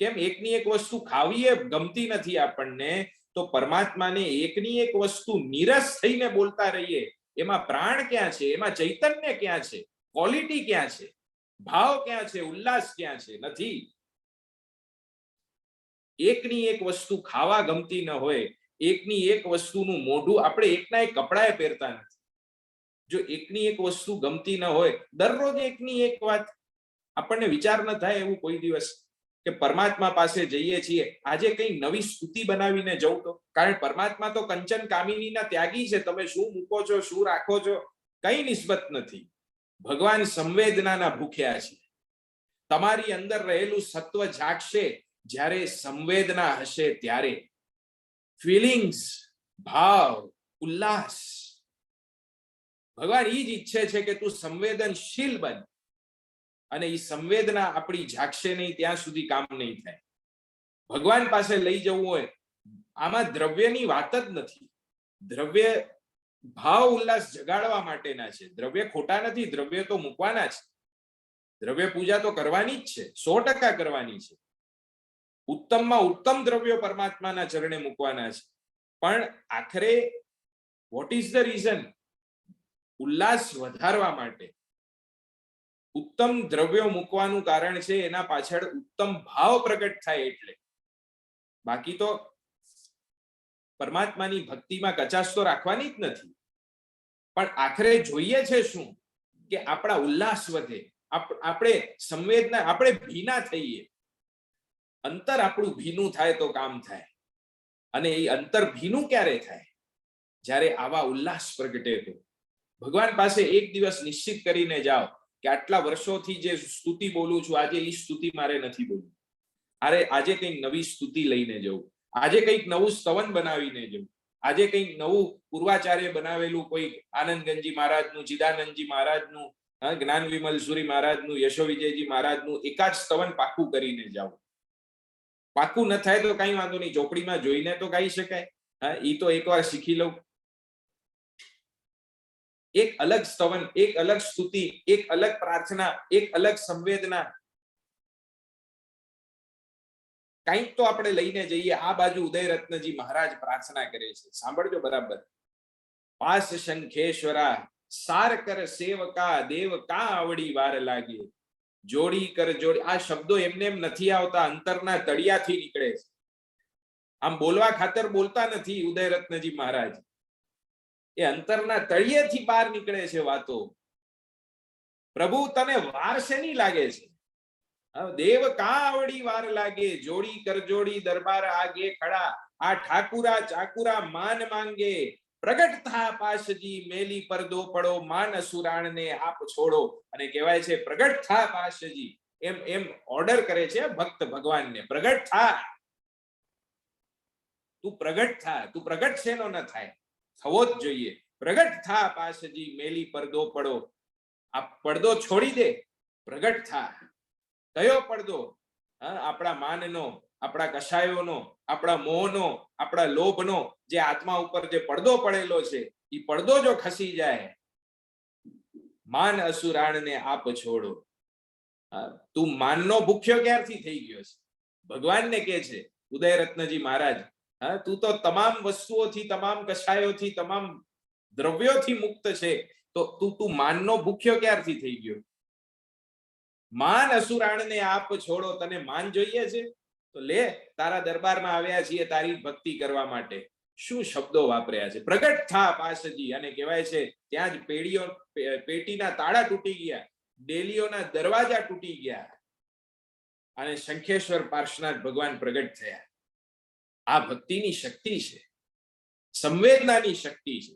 કેમ? એકની એક વસ્તુ ખાવીએ ગમતી નથી આપણને, તો પરમાત્માને એકની એક વસ્તુ નિરસ થઈને બોલતા રહીએ. એમાં પ્રાણ ક્યાં છે? એમાં ચૈતન્ય ક્યાં છે? ક્વોલિટી ક્યાં છે? ભાવ ક્યાં છે? ઉલ્લાસ ક્યાં છે? નથી. એકની એક વસ્તુ ખાવા ગમતી ન હોય, એકની એક વસ્તુનું મોઢું, આપણે એકના એક કપડાએ પહેરતા નથી. જો એકની એક વસ્તુ ગમતી ન હોય, દરરોજ એકની એક વાત, આપણને વિચાર ન થાય એવું કોઈ દિવસ કે પરમાત્મા પાસે જઈએ છીએ, આજે કઈ નવી સ્તુતિ બનાવીને જવું તો? કારણ પરમાત્મા તો કંચન કામિનીના ત્યાગી છે. તમે શું મૂકો છો, શું રાખો છો, કઈ નિસ્બત નથી. ભગવાન સંવેદનાના ભૂખ્યા છે. તમારી અંદર રહેલું સત્વ જાગશે જ્યારે સંવેદના હશે, ત્યારે ફિલિંગ્સ, ભાવ, ઉલ્લાસ. ભગવાન એ જ ઈચ્છે છે કે તું સંવેદનશીલ બન. અને એ સંવેદના આપણી જાગશે નહીં ત્યાં સુધી કામ નહીં થાય. ભગવાન પાસે લઈ જવું હોય, આમાં દ્રવ્યની વાત જ નથી. દ્રવ્ય ભાવ ઉલ્લાસ જગાડવા માટેના છે. દ્રવ્ય ખોટા નથી, દ્રવ્ય તો મૂકવાના છે. દ્રવ્ય પૂજા તો કરવાની જ છે, 100% કરવાની છે. ઉત્તમમાં ઉત્તમ દ્રવ્યો પરમાત્માના ચરણે મૂકવાના છે. પણ આખરે વોટ ઇઝ ધ રીઝન? ઉલ્લાસ વધારવા માટે ઉત્તમ દ્રવ્યો મૂકવાનું કારણ છે એના પાછળ ઉત્તમ ભાવ પ્રગટ થાય એટલે. બાકી તો પરમાત્માની ભક્તિમાં કચાશ તો રાખવાની જ નથી, પણ આખરે જોઈએ છે શું કે આપણા ઉલ્લાસ વધે, આપણે સંવેદના, આપણે ભીના થઈએ. અંતર આપણું ભીનું થાય તો કામ થાય. અને એ અંતર ભીનું ક્યારે થાય? જ્યારે આવા ઉલ્લાસ પ્રગટે તો. ભગવાન પાસે એક દિવસ નિશ્ચિત કરીને જાઓ કે આટલા વર્ષોથી જે સ્તુતિ બોલું છું, આજે એ સ્તુતિ મારે નથી બોલવું. આજે કંઈક નવી સ્તુતિ લઈને જવું, આજે કંઈક નવું સ્તવન બનાવીને જવું, આજે કંઈક નવું પૂર્વાચાર્ય બનાવેલું કોઈ આનંદગંજી મહારાજનું, ચિદાનંદજી મહારાજનું, જ્ઞાન વિમલ સુરી મહારાજનું, યશો વિજયજી મહારાજનું એકાદ સ્તવન પાકું કરીને જાવ. પાકું ન થાય તો કઈ વાંધો નહીં, ચોપડીમાં જોઈને તો ગાઈ શકાય. એ તો એકવાર શીખી લઉં. એક અલગ સ્તવન, એક અલગ સ્તુતિ, એક અલગ પ્રાર્થના, એક અલગ સંવેદના, કંઈક તો આપણે લઈને જઈએ. આ બાજુ ઉદયરત્નજી મહારાજ પ્રાર્થના કરે છે, સાંભળજો બરાબર. પાસ શંખેશ્વરા સાર કર સેવકા, દેવ કા આવડી વાર લાગે, જોડી કર જોડી. આ શબ્દો એમને એમ નથી આવતા, અંતરના તળિયાથી નીકળે છે. આમ બોલવા ખાતર બોલતા નથી ઉદયરત્નજી મહારાજ, એ અંતરના તળિયેથી બહાર નીકળે છે વાતો. પ્રભુ તને વાર શેની લાગે છે? દેવ કા આવડી વાર લાગે, જોડી કર જોડી દરબાર આગે ખડા, આ ઠાકુરા ચાકુરા માન માંગે, પ્રગટ થા પાશજી મેલી પરદો પડો, માન અસુરાણને આપ છોડો. અને કહેવાય છે પ્રગટ થા પાશજી, એમ એમ ઓર્ડર કરે છે ભક્ત ભગવાનને, પ્રગટ થા, તું પ્રગટ થા. તું પ્રગટ શેનો ન થાય? થવો જ જોઈએ. પ્રગટ થા પાશજી મેલી પરદો પડો, આ પડદો છોડી દે, પ્રગટ થા. કયો પડદો? આપણા માનનો, આપણા કષાયોનો, આપણા મોહનો, આપણા લોભનો, જે આત્મા ઉપર જે પડદો પડેલો છે, એ પડદો જો ખસી જાય, માન અસુરાણને આપ છોડો. તું માનનો ભૂખ્યો ક્યારથી થઈ ગયો છે? ભગવાનને કે છે ઉદયરત્નજી મહારાજ, તું તો તમામ વસ્તુઓથી, તમામ કષાયોથી, તમામ દ્રવ્યોથી મુક્ત છે, તો તું માનનો ભૂખ્યો ક્યારથી થઈ ગયો? માન અસુરાણને આપ છોડો. તને માન જોઈએ છે તો લે, તારા દરબારમાં આવ્યા છીએ તારી ભક્તિ કરવા માટે. શું શબ્દો વાપર્યા છે! પ્રગટ થા પાશજી. અને કહેવાય છે ત્યાં જ પેટીના તાળા તૂટી ગયા, ડેલીઓના દરવાજા તૂટી ગયા, અને શંખેશ્વર પાર્શ્વનાથ ભગવાન પ્રગટ થયા. આ ભક્તિની શક્તિ છે, સંવેદનાની શક્તિ છે.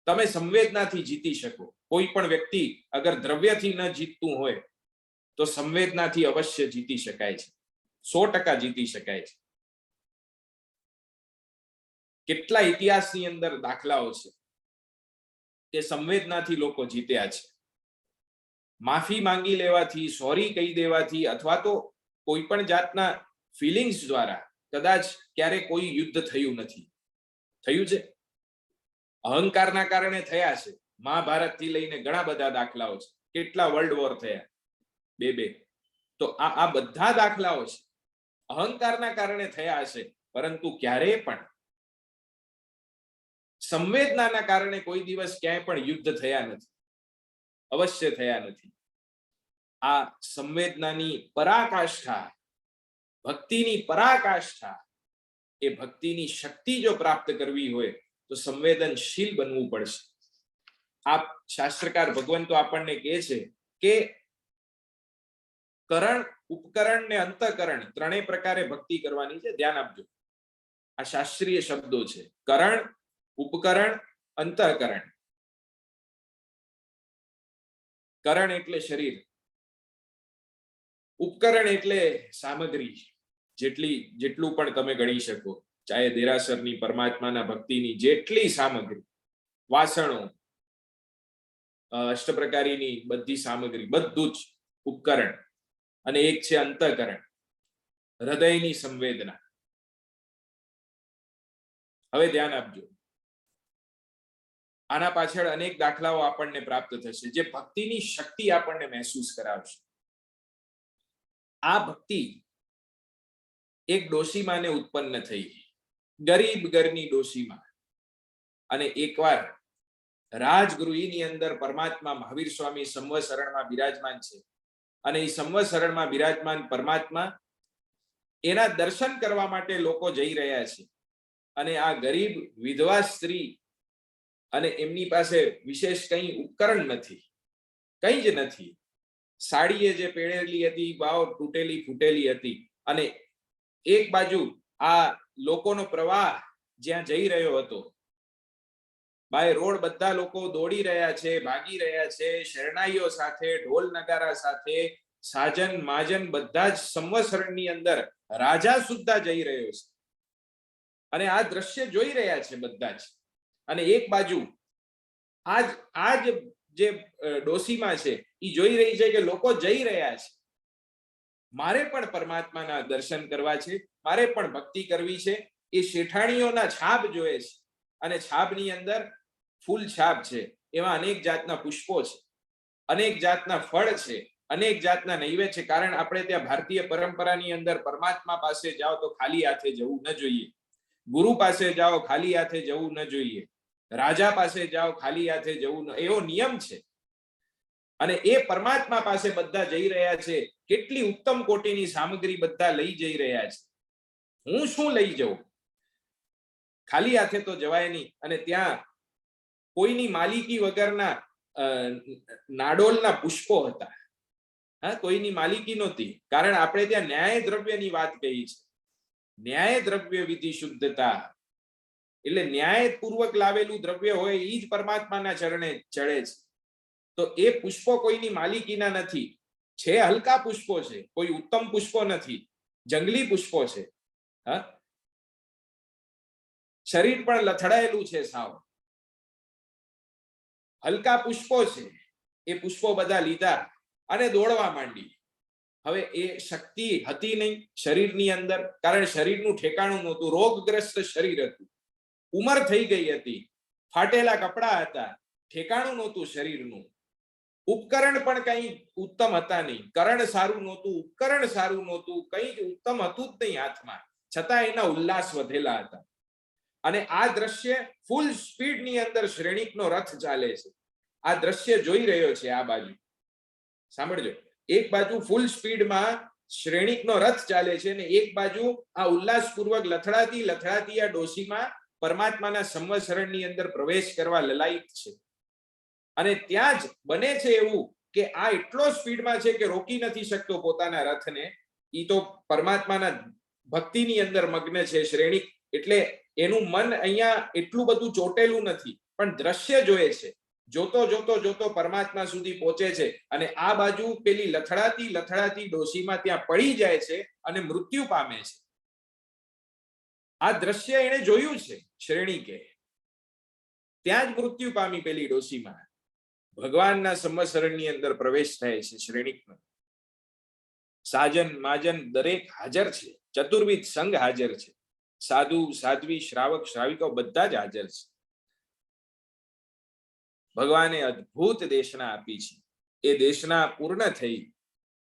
તમે સંવેદનાથી જીતી શકો. કોઈ પણ વ્યક્તિ અગર દ્રવ્યથી ન જીતતું હોય તો સંવેદનાથી અવશ્ય જીતી શકાય છે, 100% જીતી શકાય છે. કેટલા ઇતિહાસની અંદર દાખલાઓ છે કે સંવેદનાથી લોકો જીત્યા છે. માફી માંગી લેવાથી, સોરી કહી દેવાથી, અથવા તો કોઈ પણ જાતના ફિલિંગ્સ દ્વારા કદાચ ક્યારે કોઈ યુદ્ધ થયું નથી. થયું છે? અહંકારના કારણે થયા છે. મહાભારતથી લઈને ઘણા બધા દાખલાઓ છે. કેટલા વર્લ્ડ વોર થયા, બે. તો આ બધા દાખલાઓ છે, અહંકારના કારણે થયા હશે, પરંતુ ક્યારેય પણ સંવેદનાના કારણે કોઈ દિવસ ક્યાંય પણ યુદ્ધ થયા નથી, અવશ્ય થયા નથી. આ સંવેદનાની પરાકાષ્ઠા, ભક્તિની પરાકાષ્ઠા, એ ભક્તિની શક્તિ જો પ્રાપ્ત કરવી હોય તો સંવેદનશીલ બનવું પડશે. આ શાસ્ત્રકાર ભગવંતો આપણને કહે છે કે કરણ, ઉપકરણ ને અંતઃકરણ ત્રણેય પ્રકારે ભક્તિ કરવાની છે. ધ્યાન આપજો, આ શાસ્ત્રીય શબ્દો છે. કરણ, ઉપકરણ, અંતઃકરણ. કરણ એટલે શરીર, ઉપકરણ એટલે સામગ્રી, જેટલું પણ તમે ગણી શકો, ચાહે દેરાસરની, પરમાત્માના ભક્તિની જેટલી સામગ્રી, વાસણો, અષ્ટપ્રકારીની બધી સામગ્રી, બધું જ ઉપકરણ. અને એક છે અંતઃકરણ, હૃદયની સંવેદના. હવે ધ્યાન આપજો, આના પાછળ અનેક દાખલાઓ આપણને પ્રાપ્ત થશે જે ભક્તિની શક્તિ આપણને મહેસૂસ કરાવશે. આ ભક્તિ એક ડોશીમાને ઉત્પન્ન થઈ, ગરીબ ઘરની ડોશીમાં. અને એકવાર રાજગૃહની અંદર પરમાત્મા મહાવીર સ્વામી સંવત્સરણમાં બિરાજમાન છે અને એ સંવત્સરણમાં બિરાજમાન પરમાત્મા એના દર્શન કરવા માટે લોકો જઈ રહ્યા છે અને આ ગરીબ વિધવા સ્ત્રી અને એમની પાસે વિશેષ કંઈ ઉપકરણ નથી, કંઈ જ નથી. સાડીએ જે પહેરેલી હતી બાવ તૂટેલી ફૂટેલી હતી અને એક બાજુ આ લોકોનો પ્રવાહ જ્યાં જઈ રહ્યો હતો, બાય રોડ બધા લોકો દોડી રહ્યા છે, ભાગી રહ્યા છે, શરણાઈઓ સાથે, ઢોલ નગારા સાથે, સાજન માજન બધા જ સંવત્સરણની અંદર રાજા સુદ્ધા જઈ રહ્યો છે અને આ દ્રશ્ય જોઈ રહ્યા છે બધા જ. અને એક બાજુ આજ જે ડોસીમાં છે એ જોઈ રહી છે કે લોકો જઈ રહ્યા છે, મારે પણ પરમાત્માના દર્શન કરવા છે, મારે પણ ભક્તિ કરવી છે. એ શેઠાણીઓના છાપ જોયે છે અને છાપની અંદર ફૂલ છાપ છે, એમાં અનેક જાતના પુષ્પો છે, અનેક જાતના ફળ છે, અનેક જાતના નૈવેદ્ય છે. કારણ આપણે ત્યાં ભારતીય પરંપરાની અંદર પરમાત્મા પાસે જાઓ તો ખાલી હાથે જવું ન જોઈએ, ગુરુ પાસે જાઓ ખાલી હાથે જવું ન જોઈએ, રાજા પાસે જાઓ ખાલી હાથે જવું ન, એવો નિયમ છે. અને એ પરમાત્મા પાસે બધા જઈ રહ્યા છે. કેટલી ઉત્તમ કોટીની સામગ્રી બધા લઈ જઈ રહ્યા છે. હું શું લઈ જાઉં? ખાલી હાથે તો જવાય નહીં. અને ત્યાં કોઈની માલિકી વગરના નાડોલના પુષ્પો હતા. હા, કોઈની માલિકી નહોતી. કારણ આપણે ત્યાં ન્યાય દ્રવ્યની વાત કહી છે. ન્યાય દ્રવ્ય વિધિ શુદ્ધતા એટલે ન્યાયપૂર્વક લાવેલું દ્રવ્ય હોય એ જ પરમાત્માના ચરણે ચડે છે. તો એ પુષ્પો કોઈની માલિકીના નથી, છે હલકા પુષ્પો છે, કોઈ ઉત્તમ પુષ્પો નથી, જંગલી પુષ્પો છે. હા, શરીર પણ લથડાયેલું છે, સાવ હલકા પુષ્પો છે. એ પુષ્પો બધા લીધા અને દોડવા માંડી. હવે એ શક્તિ હતી નહીં શરીરની અંદર, કારણ શરીરનું ઠેકાણું નહોતું, રોગગ્રસ્ત શરીર હતું, ઉંમર થઈ ગઈ હતી, ફાટેલા કપડા હતા, ઠેકાણું નહોતું શરીરનું. ઉપકરણ પણ કઈ ઉત્તમ હતા નહીં, કરણ સારું નહોતું, ઉપકરણ સારું નહોતું, કઈ ઉત્તમ હતું જ નહીં હાથમાં, છતાં એના ઉલ્લાસ વધેલા હતા. અને આ દ્રશ્ય ફૂલ સ્પીડની અંદર શ્રેણિકનો રથ ચાલે છે. આ દ્રશ્ય જોઈ રહ્યો છે. આ બાજુ સાંભળજો, એક બાજુ ફૂલ સ્પીડમાં શ્રેણિકનો રથ ચાલે છે અને એક બાજુ આ ઉલ્લાસપૂર્વક લથડાતી આ ડોસીમાં પરમાત્માના સંવત્સરણની અંદર પ્રવેશ કરવા લલાયક છે. અને ત્યાં જ બને છે એવું કે આ એટલો સ્પીડમાં છે કે રોકી નથી શકતો પોતાના રથને. ઈ તો પરમાત્માના ભક્તિની અંદર મગ્ન છે શ્રેણિક, એટલે એનું મન અહીંયા એટલું બધું ચોટેલું નથી, પણ દ્રશ્ય જોયે છે. જોતો જોતો જોતો પરમાત્મા સુધી પહોંચે છે અને આ બાજુ પેલી લથડાતી ડોસીમાં ત્યાં પડી જાય છે અને મૃત્યુ પામે છે. આ દ્રશ્ય એને જોયું છે શ્રેણિકે, ત્યાં જ મૃત્યુ પામી પેલી ડોસીમાં. ભગવાનના સંવત્સરણની અંદર પ્રવેશ થાય છે શ્રેણિકનો. સાજન માજન દરેક હાજર છે, ચતુર્વિધ સંઘ હાજર છે, સાધુ સાધ્વી શ્રાવક શ્રાવિકો બધા જ હાજર છે. ભગવાને અદ્ભુત દેશના આપી છે. એ દેશના પૂર્ણ થઈ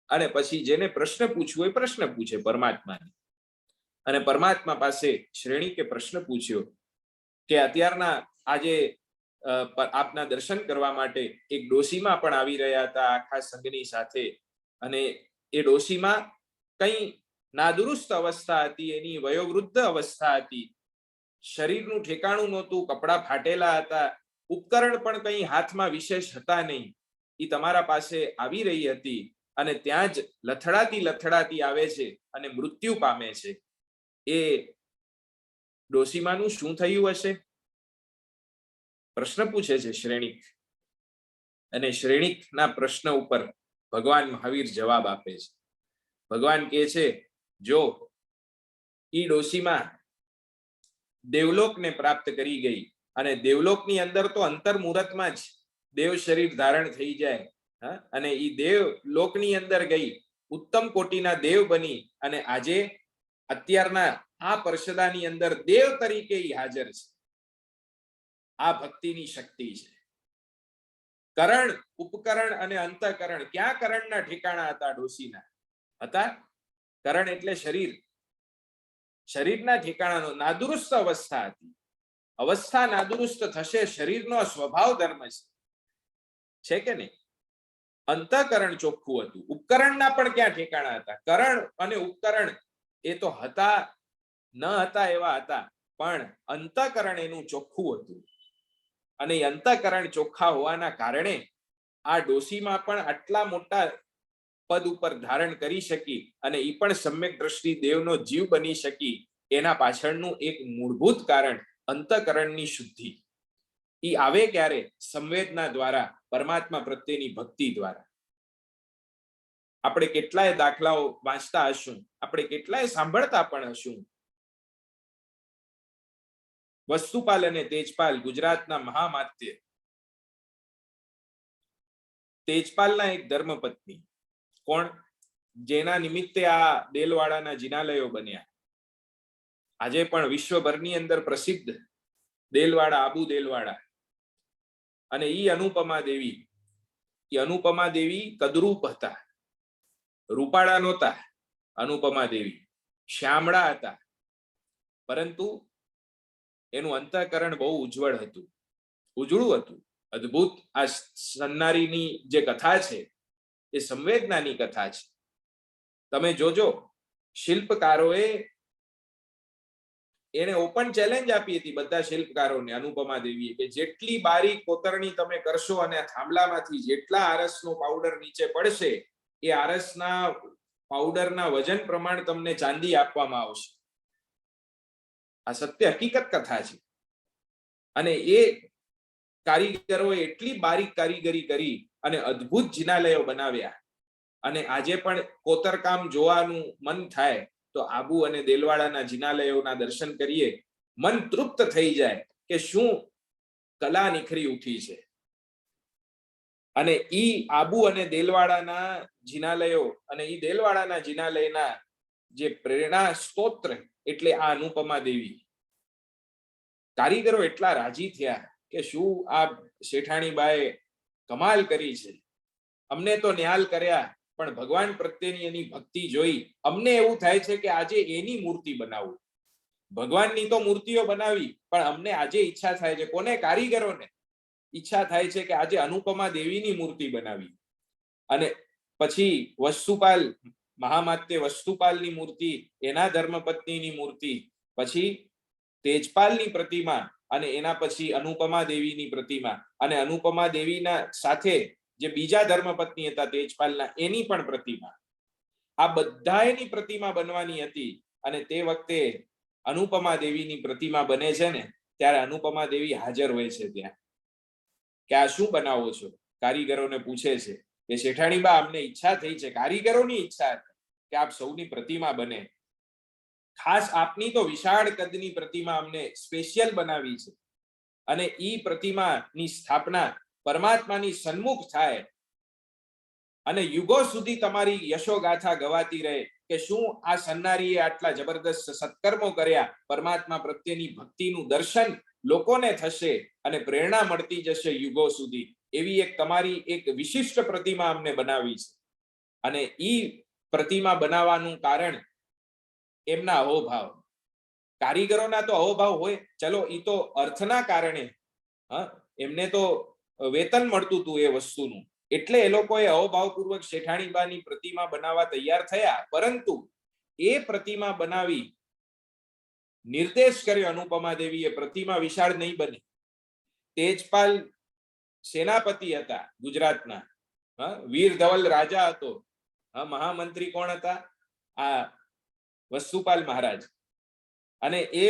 અને પછી જેને પ્રશ્ન પૂછવો એ પ્રશ્ન પૂછે પરમાત્માને. અને પરમાત્મા પાસે શ્રેણિકે પ્રશ્ન પૂછ્યો કે અત્યારના આજે આપના દર્શન કરવા માટે એક ડોસીમાં પણ આવી રહ્યા હતા આખા સંઘની સાથે, અને એ ડોસીમાં કઈ નાદુરુસ્ત અવસ્થા હતી, એની વયોવૃદ્ધ અવસ્થા હતી, શરીરનું ઠેકાણું નહોતું, કપડા ફાટેલા હતા, ઉપકરણ પણ કઈ હાથમાં વિશેષ હતા નહીં. એ તમારા પાસે આવી રહી હતી અને ત્યાં જ લથડાતી આવે છે અને મૃત્યુ પામે છે. એ ડોસીમાનું શું થયું હશે? પ્રશ્ન પૂછે છે શ્રેણિક. અને શ્રેણિકના પ્રશ્ન ઉપર ભગવાન મહાવીર જવાબ આપે છે. ભગવાન કહે છે, જો ઈ ડોસીમાં દેવલોકને પ્રાપ્ત કરી ગઈ અને દેવલોકની અંદર તો અંતર્મુહૂર્તમાં જ દેવ શરીર ધારણ થઈ જાય, અને ઈ દેવલોકની અંદર ગઈ, ઉત્તમ કોટીના દેવ બની અને આજે અત્યારના આ પરસદાની અંદર દેવ તરીકે ઈ હાજર છે. આ ભક્તિની શક્તિ છે. કરણ, ઉપકરણ અને અંતઃકરણ, ક્યાં કરણના ઠેકાણા હતા ડોસીના? હતા. કરણ એટલે શરીર, શરીરના ઠેકાણાનો નાદુરુસ્ત અવસ્થા હતી. અવસ્થા નાદુરુસ્ત થશે, શરીરનો સ્વભાવ ધર્મ છે કે નહીં? અંતઃકરણ ચોખ્ખું હતું. ઉપકરણના પણ ક્યાં ઠેકાણા હતા? કરણ અને ઉપકરણ એ તો હતા ન હતા એવા હતા, પણ અંતઃકરણ એનું ચોખ્ખું હતું. અને અંતઃકરણ ચોખ્ખા હોવાના કારણે આ ડોસીમાં પણ આટલા મોટા પદ ઉપર ધારણ કરી શકી અને એ પણ સમ્યક દ્રષ્ટિ દેવનો જીવ બની શકી. એના પાછળનું એક મૂળભૂત કારણ અંતઃકરણની શુદ્ધિ. એ આવે ક્યારે? સંવેદના દ્વારા, પરમાત્મા પ્રત્યેની ભક્તિ દ્વારા. આપણે કેટલાય દાખલાઓ વાંચતા હશું, આપણે કેટલાય સાંભળતા પણ હશું. વસ્તુપાલ અને તેજપાલ ગુજરાતના મહામાત્ય. તેજપાલના એક ધર્મપત્ની કોણ? જેના નિમિત્તે આ દેલવાડાના જિનાલયો બન્યા. આજે પણ વિશ્વભરની અંદર પ્રસિદ્ધ દેલવાડા, આબુ દેલવાડા. અને ઈ અનુપમા દેવી, એ અનુપમા દેવી કદરૂપ હતા, રૂપાળા નહોતા. અનુપમા દેવી શ્યામળા હતા, પરંતુ એનું અંતઃકરણ બહુ ઉજ્જવળ હતું, ઉજળું હતું, અદ્ભુત. આ સન્નારીની જે કથા છે એ સંવેદનાની કથા છે. તમે જોજો, શિલ્પકારોએ એને ઓપન ચેલેન્જ આપી હતી બધા શિલ્પકારોને, અનુપમા દેવીએ, કે જેટલી બારીક કોતરણી તમે કરશો અને થાંભલામાંથી જેટલા આરસનો પાવડર નીચે પડશે એ આરસના પાવડરના વજન પ્રમાણ તમને ચાંદી આપવામાં આવશે. આ સત્ય હકીકત કથા છે. અને એ કારીગરોએ એટલી બારીક કારીગરી કરી અને અદ્ભુત જિનાલયો બનાવ્યા. અને આજે પણ કોતરકામ જોવાનું મન થાય તો આબુ અને દેલવાડાના જિનાલયોના દર્શન કરીએ, મન તૃપ્ત થઈ જાય કે શું કલા નિખરી ઉઠી છે. અને ઈ આબુ અને દેલવાડાના જિનાલયો અને ઈ દેલવાડાના જિનાલયના જે પ્રેરણા સ્તોત્ર એટલે આ અનુપમા દેવી. કારીગરો એટલા રાજી થયા કે શું આ શેઠાણીબાએ કમાલ કરી છે, અમને તો ન્યાલ કર્યા, પણ ભગવાન પ્રત્યેની એની ભક્તિ જોઈ અમને એવું થાય છે કે આજે એની મૂર્તિ બનાવું. ભગવાનની તો મૂર્તિઓ બનાવી, પણ અમને આજે ઈચ્છા થાય છે, કોને? કારીગરોને ઈચ્છા થાય છે કે આજે અનુપમા દેવીની મૂર્તિ બનાવી. અને પછી વસ્તુપાલ, મહામાત્ય વસ્તુપાલની મૂર્તિ, એના ધર્મપત્નીની મૂર્તિ, પછી તેજપાલની પ્રતિમા, અને એના પછી અનુપમા દેવીની પ્રતિમા, અને અનુપમા દેવીના સાથે જે બીજા ધર્મપત્ની હતા તેજપાલના, એની પણ પ્રતિમા. આ બધાની પ્રતિમા બનવાની હતી. અને તે વખતે અનુપમા દેવીની પ્રતિમા બને છે ને, ત્યારે અનુપમા દેવી હાજર હોય છે ત્યાં, કે આ શું બનાવો છો? કારીગરોને પૂછે છે કે શેઠાણીબા, અમને ઈચ્છા થઈ છે, કારીગરોની ઈચ્છા કે આપ સૌની પ્રતિમા બને, ખાસ આપની તો વિશાળ કદની પ્રતિમા અમને સ્પેશિયલ બનાવી છે, અને ઈ પ્રતિમાની સ્થાપના પરમાત્માની સન્મુખ થાય અને યુગો સુધી તમારી યશોગાથા ગવાતી રહે કે શું આ સન્નારીએ આટલા જબરદસ્ત સત્કર્મો કર્યા, પરમાત્મા પ્રત્યેની ભક્તિનું દર્શન લોકોને થશે અને પ્રેરણા મળતી જશે યુગો સુધી. એવી એક તમારી એક વિશિષ્ટ પ્રતિમા અમને બનાવી છે. અને ઈ પ્રતિમા બનાવવાનું કારણ એમના અહોભાવ. કારીગરોના તો અહોભાવ હોય, ચલો ઈ તો અર્થના કારણે, એમને તો વેતન મળતું હતું એ વસ્તુનું, એટલે એ લોકોએ અહોભાવપૂર્વક શેઠાણીબાની પ્રતિમા બનાવવા તૈયાર થયા. પરંતુ એ પ્રતિમા બનાવી નિર્દેશ કર્યો અનુપમા દેવીએ, પ્રતિમા વિશાળ નહીં બને. તેજપાલ સેનાપતિ હતા ગુજરાતના, વીર ધવલ રાજા હતો. મહામંત્રી કોણ હતા? આ વસ્તુપાલ મહારાજ. અને એ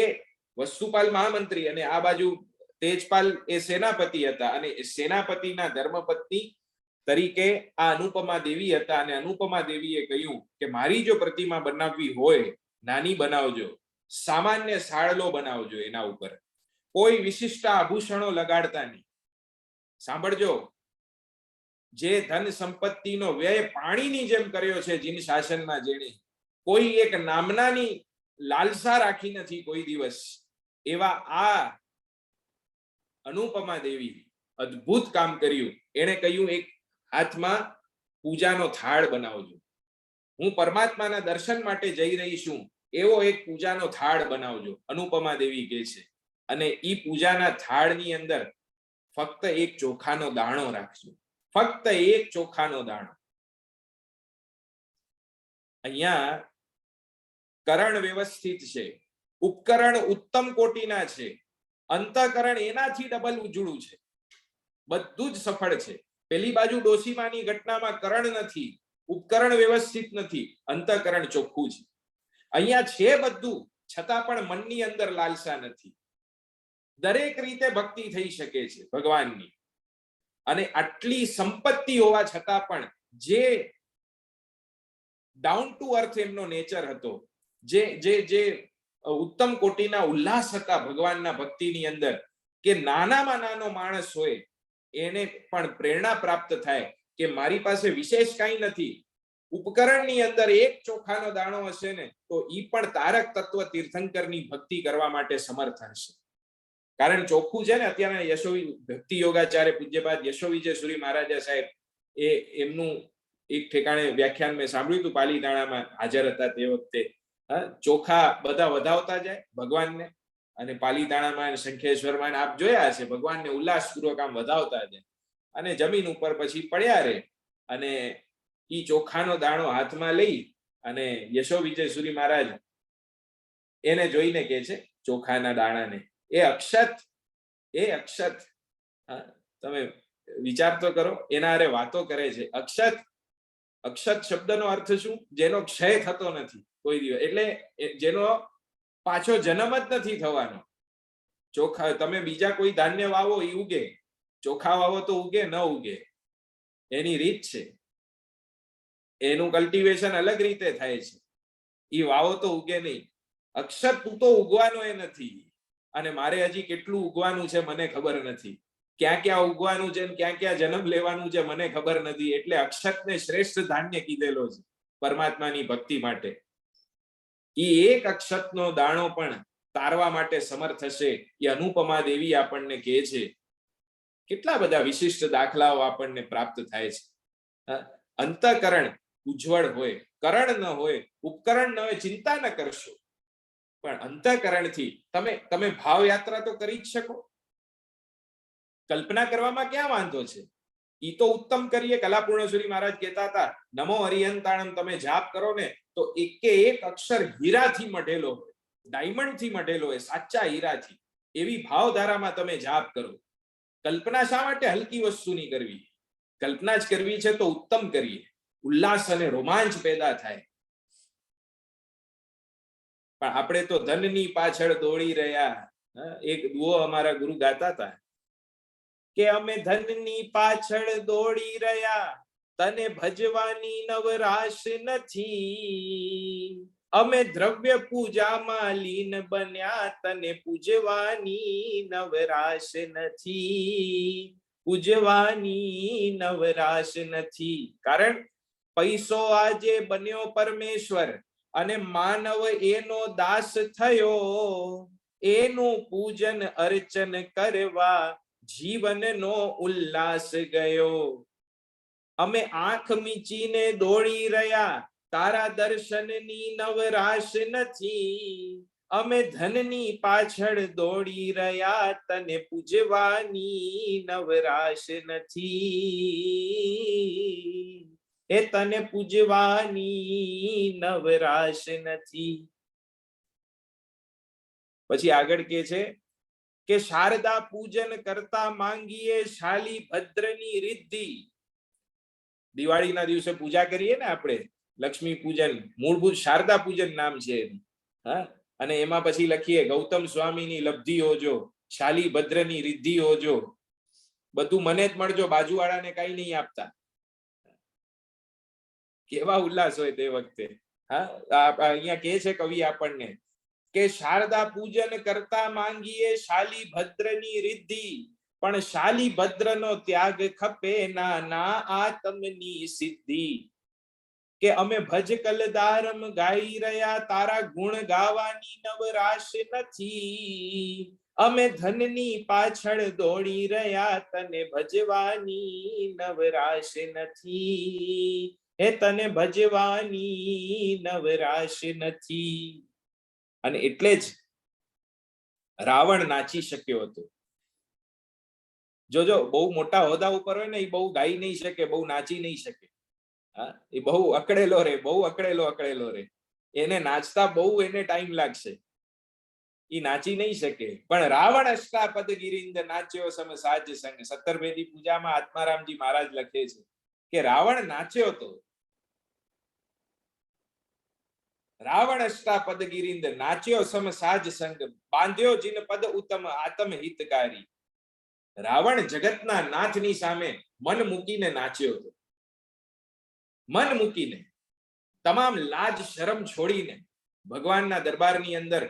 વસ્તુપાલ મહામંત્રી અને આ બાજુ તેજપાલ એ સેનાપતિ હતા. અને સેનાપતિના ધર્મપત્ની તરીકે આ અનુપમા દેવી હતા. અને અનુપમા દેવીએ કહ્યું કે મારી જો પ્રતિમા બનાવવી હોય, નાની બનાવજો, સામાન્ય સાળલો બનાવજો, એના ઉપર કોઈ વિશિષ્ટ આભૂષણો લગાડતા નહીં. સાંભળજો, જે ધન સંપત્તિનો વ્યય પાણીની જેમ કર્યો છે જીન શાસનમાં, જેણે કોઈ એક નામનાની લાલસા રાખી નથી કોઈ દિવસ, એવા આ અનુપમા દેવી અદ્ભુત કામ કર્યું. એણે કહ્યું એક હાથમાં પૂજાનો થાળ બનાવજો, હું પરમાત્માના દર્શન માટે જઈ રહી છું, એવો એક પૂજાનો થાળ બનાવજો. અનુપમા દેવી કહે છે અને ઈ પૂજાના થાળની અંદર ફક્ત એક ચોખાનો દાણો રાખજો, ફક્ત એક ચોખાનો દાણો. અહીંયા કરણ વ્યવસ્થિત છે, ઉપકરણ ઉત્તમ કોટીના છે, અંતઃકરણ એનાથી ડબલ ઉજળું છે, બધું જ સફળ છે. પેલી બાજુ ડોસીમાની ઘટનામાં કરણ નથી, ઉપકરણ વ્યવસ્થિત નથી, અંતઃકરણ ચોખ્ખું છે. અહીંયા છે બધું, છતાં પણ મનની અંદર લાલસા નથી. દરેક રીતે ભક્તિ થઈ શકે છે ભગવાનની, અને આટલી સંપત્તિ હોવા છતાં પણ જે ડાઉન ટુ અર્થ એમનો નેચર હતો, જે જે જે ઉત્તમ કોટીના ઉલ્લાસ હતા ભગવાનના ભક્તિની અંદર, કે નાનામાં નાનો માણસ હોય એને પણ પ્રેરણા પ્રાપ્ત થાય કે મારી પાસે વિશેષ કંઈ નથી, ઉપકરણની અંદર એક ચોખાનો દાણો હશે ને તો ઈ પણ તારક તત્વ તીર્થંકરની ભક્તિ કરવા માટે સમર્થ હશે. કારણ ચોખ્ખું છે ને. અત્યારના યશોવી ભક્તિ યોગાચાર્ય પૂજ્યપાદ યશોવિજય સુરી મહારાજા સાહેબ એમનું એક ઠેકાણે વ્યાખ્યાન મેં સાંભળ્યું હતું, પાલીતાણામાં હાજર હતા તે વખતે. ચોખા બધા વધાવતા જાય ભગવાનને, અને પાલીતાણામાં શંખેશ્વરમાં આપ જોયા હશે, ભગવાનને ઉલ્લાસપૂર્વક આમ વધાવતા જાય, અને જમીન ઉપર પછી પડ્યા રહે. અને ઈ ચોખાનો દાણો હાથમાં લઈ અને યશોવિજય સુરી મહારાજ એને જોઈને કે છે ચોખાના દાણાને, એ અક્ષત તમે વિચાર તો કરો, એના હારે વાતો કરે છે. અક્ષત શબ્દનો અર્થ શું? જેનો ક્ષય થતો નથી કોઈ દિવસ, એટલે જેનો પાછો જન્મ જ નથી થવાનો. ચોખા તમે બીજા કોઈ ધાન્ય વાવો એ ઉગે, ચોખા વાવો તો ઉગે ન ઉગે, એની રીત છે, એનું કલ્ટિવેશન અલગ રીતે થાય છે. એ વાવો તો ઉગે નહીં. અક્ષત તું તો ઉગવાનો એ નથી, અને મારે હજી કેટલું ઉગવાનું છે મને ખબર નથી, ક્યાં ક્યાં ઉગવાનું છે, ક્યાં ક્યાં જન્મ લેવાનું છે મને ખબર નથી. એટલે અક્ષતને શ્રેષ્ઠ ધાન્ય કીધેલો છે પરમાત્માની ભક્તિ માટે. એ એક અક્ષતનો દાણો પણ તારવા માટે સમર્થ હશે, એ અનુપમા દેવી આપણને કહે છે. કેટલા બધા વિશિષ્ટ દાખલાઓ આપણને પ્રાપ્ત થાય છે. અંતઃકરણ ઉજ્જવળ હોય, કરણ ન હોય, ઉપકરણ ન હોય, ચિંતા ન કરશો, પણ અંતઃકરણથી તમે ભાવયાત્રા તો કરી જ શકો. કલ્પના કરવામાં ક્યાં વાંધો છે? ઈ તો ઉત્તમ કરીએ. કલાપૂર્ણસુરી મહારાજ કહેતા હતા, નમો હરિહંતાણમ તમે જાપ કરો ને તો એકે એક અક્ષર હીરાથી મઢેલો હોય, ડાયમંડથી મઢેલો હોય, સાચા હીરાથી. એવી ભાવધારામાં તમે જાપ કરો. કલ્પના શા માટે હલકી વસ્તુની કરવી? કલ્પના જ કરવી છે તો ઉત્તમ કરીએ, ઉલ્લાસ અને રોમાંચ પેદા થાય. પણ આપણે તો ધનની પાછળ દોડી રહ્યા. એક દુઓ અમારા ગુરુ ગાતા હતા કે અમે ધનની પાછળ દોડી રહ્યા, તને ભજવાની નવરાશ નથી. અમે દ્રવ્ય પૂજામાં લીન બન્યા, તને પૂજવાની નવરાશ નથી, પૂજવાની નવરાશ નથી. કારણ પૈસો આજે બન્યો પરમેશ્વર, અને માનવ એનો દાસ થયો. એનું પૂજન અર્ચન કરવા જીવનનો ઉલ્લાસ ગયો. અમે આંખ મીચીને દોડી રહ્યા, તારા દર્શનની નવરાશ નથી. અમે ધનની પાછળ દોડી રહ્યા, તને પૂજવાની નવરાશ નથી. એ તને પૂજવાની નવરાશ નથી. પછી આગળ કે છે કે શારદા પૂજન કરતા માંગીએ શાલી ભદ્રની રિદ્ધિ. દિવાળીના દિવસે પૂજા કરીએ ને આપણે, લક્ષ્મી પૂજન, મૂળભૂત શારદા પૂજન નામ છે. અને એમાં પછી લખીએ ગૌતમ સ્વામીની લબ્ધિ હોજો, શાલી ભદ્રની રિદ્ધિ હોજો, બધું મને જ મળજો, બાજુવાળાને કઈ નહીં આપતા. કેવા ઉલ્લાસ હોય તે વખતે. અહીંયા કે છે કવિ આપણને કે શારદા પૂજન કરતા માંગીએ શાલી ભદ્રની રિદ્ધિ, પણ શાલી ભદ્રનો ત્યાગ ખપે ના આત્મની સિદ્ધિ. કે અમે ભજ કલદારમ ગાઈ રહ્યા, તારા ગુણ ગાવાની નવરાશ નથી. અમે ધનની પાછળ દોડી રહ્યા, તને ભજવાની નવરાશ નથી. એ તને ભજવાની નવરાશ નથી. અને એટલે જ રાવણ નાચી શક્યો હતો. જોજો, બહુ મોટા હોદ્દા ઉપર હોય ને એ બહુ ગાઈ નહીં શકે, બહુ નાચી નહીં શકે. હા, એ બહુ અકળેલો રે, બહુ અકળેલો રે. એને નાચતા બહુ એને ટાઈમ લાગશે, એ નાચી નહીં શકે. પણ રાવણ અષ્ટાપદ ગિરિંદ નાચ્યો સમ સાજ સંગ. 17 ભેદી પૂજામાં આત્મારામજી મહારાજ લખે છે કે રાવણ નાચ્યો તો. રાવણ અષ્ટાપદ ગિરિંદ નાચ્યો સમ સાજ સંગ. બાંધ્યો જીન પદ ઉત્તમ આત્મ હિતકારી. રાવણ જગતના નાથની સામે મન મૂકીને નાચ્યો હતો. મન મૂકીને, તમામ લાજ શરમ છોડીને ભગવાનના દરબારની અંદર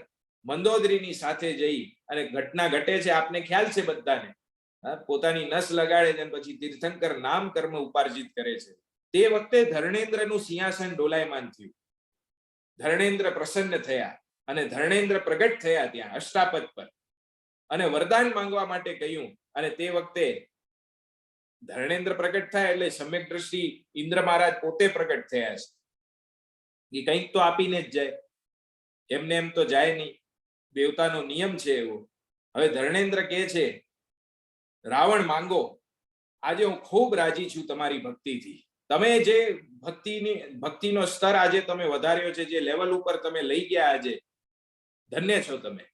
મંદોદરીની સાથે જઈ અને ઘટના ઘટે છે, આપને ખ્યાલ છે બધાને. પોતાની નસ લગાડે છે પછી તીર્થંકર નામ કર્મ ઉપાર્જિત કરે છે. તે વખતે ધર્ણેન્દ્રનું સિંહાસન ડોલાયમાન થયું. ધર્ણેન્દ્ર પ્રસન્ન થયા અને ધર્ણેન્દ્ર પ્રગટ થયા ત્યાં અષ્ટાપદ પર અને વરદાન માંગવા માટે કહ્યું. અને તે વખતે ધર્ણેન્દ્ર પ્રગટ થાય એટલે સમ્યક દ્રષ્ટિ ઇન્દ્ર મહારાજ પોતે પ્રગટ થયા છે. એ કંઈક તો આપીને જ જાય, એમને એમ તો જાય નહીં. દેવતાનો નિયમ છે એવો. હવે ધર્ણેન્દ્ર કહે છે, રાવણ માંગો, આજે હું ખૂબ રાજી છું તમારી ભક્તિથી. તમે જે ભક્તિનો સ્તર આજે તમે વધાર્યો છે, જે લેવલ ઉપર તમે લઈ ગયા, આજે ધન્ય છો તમે.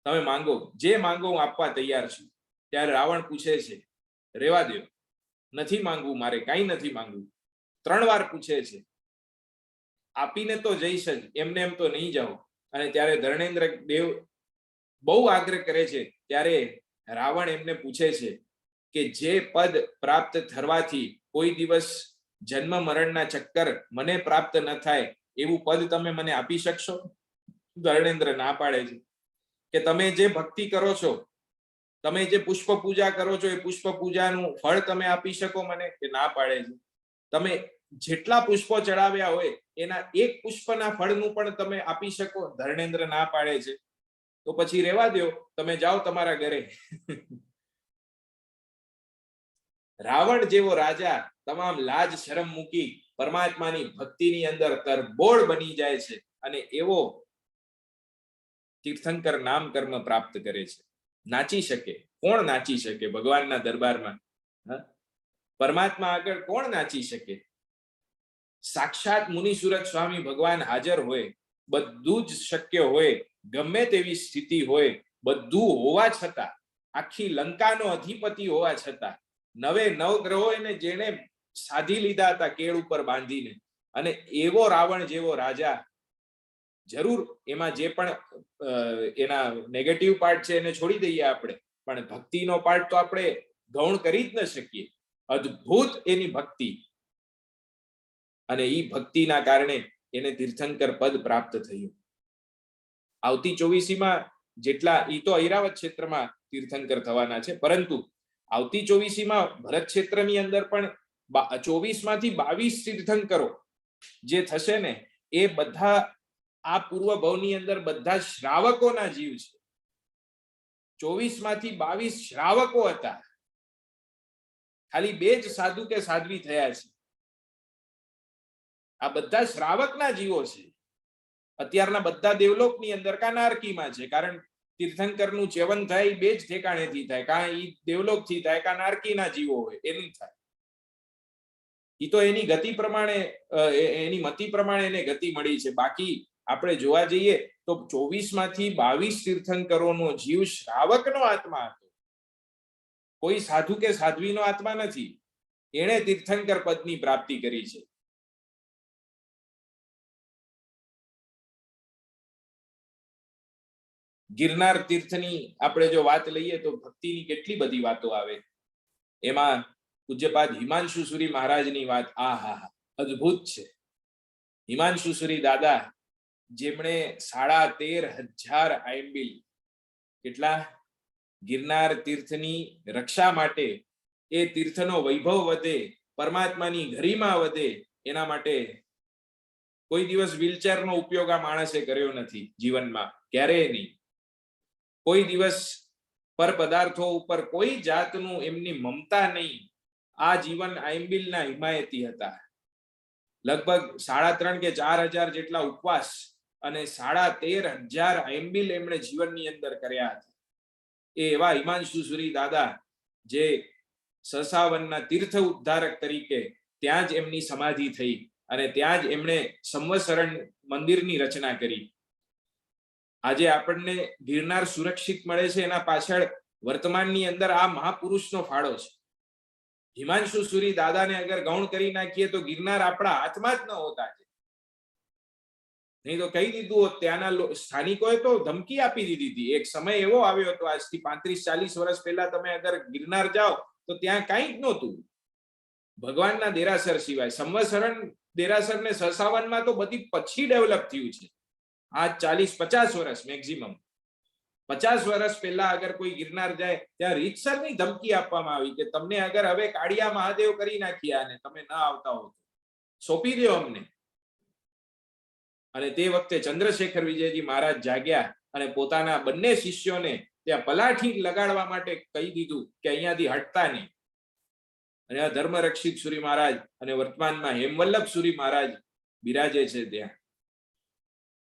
તમે માંગો, જે માંગો હું આપવા તૈયાર છું. ત્યારે રાવણ પૂછે છે, રેવા દો, નથી માંગવું, મારે કાંઈ નથી માંગવું. 3 વાર પૂછે છે. આપીને તો જઈશ જ, એમને એમ તો નહીં જાઓ. અને ત્યારે ધર્ણેન્દ્ર દેવ બહુ આગ્રહ કરે છે. ત્યારે રાવણ એમને પૂછે છે કે જે પદ પ્રાપ્ત થવાથી કોઈ દિવસ જન્મ મરણના ચક્કર મને પ્રાપ્ત ન થાય એવું પદ તમે મને આપી શકશો? ધર્ણેન્દ્ર ના પાડે છે કે તમે જે ભક્તિ કરો છો, તમે જે પુષ્પ પૂજા કરો છો, એ પુષ્પ પૂજાનું ફળ તમે આપી શકો મને? કે ના પાડે છે. તમે જેટલા પુષ્પો ચડાવ્યા હોય એના એક પુષ્પના ફળનું પણ તમે આપી શકો? ધર્ણેન્દ્ર ના પાડે છે. તો પછી રહેવા દો, તમે જાઓ તમારા ઘરે. રાવણ જેવો રાજા તમામ લાજ શરમ મૂકી પરમાત્માની ભક્તિની અંદર તરબોળ બની જાય છે અને એવો તીર્થંકર નામ કર્મ પ્રાપ્ત કરે છે. નાચી શકે? કોણ નાચી શકે ભગવાનના દરબારમાં? પરમાત્મા આગળ કોણ નાચી શકે? સાક્ષાત મુનિ સુરત સ્વામી ભગવાન હાજર હોય, બધું જ શક્ય હોય, ગમે તેવી સ્થિતિ હોય, બધું હોવા છતાં, આખી લંકાનો અધિપતિ હોવા છતાં, 9 ગ્રહો એને જેને સાધી લીધા હતા કેળ ઉપર બાંધીને, અને એવો રાવણ જેવો રાજા, જરૂર એમાં જે પણ એના નેગેટિવ પાર્ટ છે એને છોડી દઈએ આપણે, પણ ભક્તિનો પાર્ટ તો આપણે ગૌણ કરી જ ન શકીએ. અદ્ભુત એની ભક્તિ, અને એ ભક્તિના કારણે એને તીર્થંકર પદ પ્રાપ્ત થયું. આવતી 24મીમાં જેટલા, ઈ તો ઐરાવત ક્ષેત્રમાં તીર્થંકર થવાના છે, પરંતુ આવતી 24મીમાં ભરત ક્ષેત્રની અંદર પણ 24 માંથી 22 તીર્થંકરો જે થશે ને, એ બધા આ પૂર્વ ભવની અંદર બધા શ્રાવકોના જીવ છે. 24 માંથી 22 શ્રાવકો હતા. ખાલી 2 જ સાધુ કે સાધ્વી થયા છે. આ બધા શ્રાવકના જીવો છે. અત્યારના બધા દેવલોકની અંદર કા નારકીમાં છે, કારણ તીર્થંકરનું ચેવન થાય 2 જ ઠેકાણેથી થાય, કાં ઈ દેવલોકથી થાય કાં નારકીના જીવો હોય એનું થાય. ઈ તો એની ગતિ પ્રમાણે, એની મતિ પ્રમાણે એને ગતિ મળી છે. બાકી આપણે જોવા જઈએ તો 24 માંથી 22 તીર્થંકરોનો જીવ શ્રાવકનો આત્મા હતો, કોઈ સાધુ કે સાધ્વીનો આત્મા નથી. એણે તીર્થંકર પદની પ્રાપ્તિ કરી છે. ગિરનાર તીર્થની આપણે જો વાત લઈએ તો ભક્તિની કેટલી બધી વાતો આવે. એમાં પૂજ્યપાદ હિમાંશુ સુરી મહારાજની વાત આહા અદ્ભુત છે. હિમાંશુ સુરી દાદા, જેમણે 13,500 આયંબિલ, કેટલા, ગિરનાર તીર્થની રક્ષા માટે, એ તીર્થનો વૈભવ વધે, પરમાત્માની ગરિમા વધે, એના માટે કોઈ દિવસ વ્હીલચેરનો ઉપયોગ આ માણસે કર્યો નથી જીવનમાં, ક્યારેય નહીં. કોઈ દિવસ પર પદાર્થો ઉપર કોઈ જાતનું એમની મમતા નહીં. આ જીવન આયંબિલના હિમાયતી હતા. લગભગ 3,500 કે 4,000 જેટલા ઉપવાસ અને 13,500 આયંબિલ એમણે જીવનની અંદર કર્યા હતા. એ એવા હિમાંશુ સુરી દાદા જે સસાવનના તીર્થ ઉદ્ધારક તરીકે ત્યાં જ એમની સમાધિ થઈ અને ત્યાં જ એમણે સંવત્સરણ મંદિરની રચના કરી. આજે આપણને ગિરનાર સુરક્ષિત મળે છે એના પાછળ વર્તમાનની અંદર આ મહાપુરુષનો ફાળો છે. હિમાંશુ સુરી દાદાને અગર ગૌણ કરી નાખીએ તો ગિરનાર આપણા હાથમાં જ ન હોતા. નહીં તો કહી દીધું હોત. ત્યાંના સ્થાનિકોએ તો ધમકી આપી દીધી હતી. એક સમય એવો આવ્યો હતો, આજથી 35-40 વર્ષ પહેલા તમે અગર ગિરનાર જાઓ તો ત્યાં કંઈ જ નહોતું ભગવાનના દેરાસર સિવાય. સંવત્સરણ દેરાસર ને સસાવનમાં તો બધી પછી ડેવલપ થયું છે. આ 40-50 વર્ષ મેક્સિમમ 50 વર્ષ પહેલા અગર કોઈ ગિરનાર જાય ત્યાં રીતસરની ધમકી આપવામાં આવી કે તમને અગર હવે કાળિયા મહાદેવ કરી નાખ્યા અને તમે ન આવતા હો સોંપી દો અમને. અને તે વખતે ચંદ્રશેખર વિજયજી મહારાજ જાગ્યા અને પોતાના બંને શિષ્યોને ત્યાં પલાઠી લગાડવા માટે કહી દીધું કે અહીંયાથી હટતા નહીં. અને આ ધર્મરક્ષિત સુરી મહારાજ અને વર્તમાનમાં હેમવલ્લભ સુરી મહારાજ બિરાજે છે ત્યાં.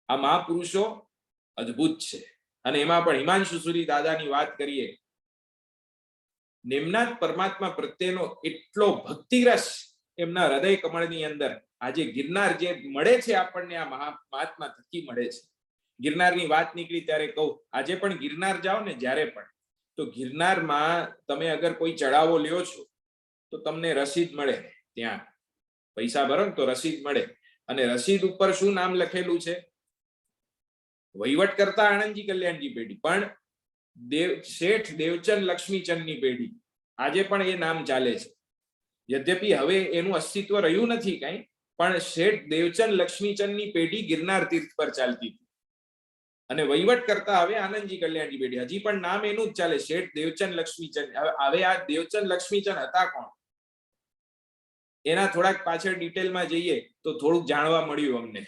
આ મહાપુરુષો અદ્ભુત છે. અને એમાં પણ હિમાંશુ સુરી દાદાની વાત કરીએ, નેમનાથ પરમાત્મા પ્રત્યેનો એટલો ભક્તિરસ એમના હૃદય કમળની અંદર આજે ગિરનાર જે મળે છે આપણને આ મહાત્મા થકી મળે છે. ગિરનારની વાત નીકળી ત્યારે કહું, આજે પણ ગિરનાર જાઓ ને જ્યારે પણ, તો ગિરનારમાં તમે અગર કોઈ ચડાવો લ્યો છો તો તમને રસીદ મળે. ત્યાં પૈસા ભરો ને તો રસીદ મળે. અને રસીદ ઉપર શું નામ લખેલું છે? વહીવટ કરતા આનંદજી કલ્યાણજી પેઢી, પણ શેઠ દેવચંદ લક્ષ્મીચંદની પેઢી, આજે પણ એ નામ ચાલે છે. યદ્યપિ હવે એનું અસ્તિત્વ રહ્યું નથી કઈ, પણ શેઠ દેવચંદ લક્ષ્મીચંદની પેઢી ગિરનાર તીર્થ પર ચાલતી હતી અને વહીવટ કરતા હવે આનંદજી કલ્યાણજી પેઢી. હજી પણ નામ એનું જ ચાલે, શેઠ દેવચંદ લક્ષ્મીચંદ. હવે આ દેવચંદ લક્ષ્મીચંદ હતા કોણ? એના થોડાક પાછળ ડિટેલમાં જઈએ તો થોડુંક જાણવા મળ્યું અમને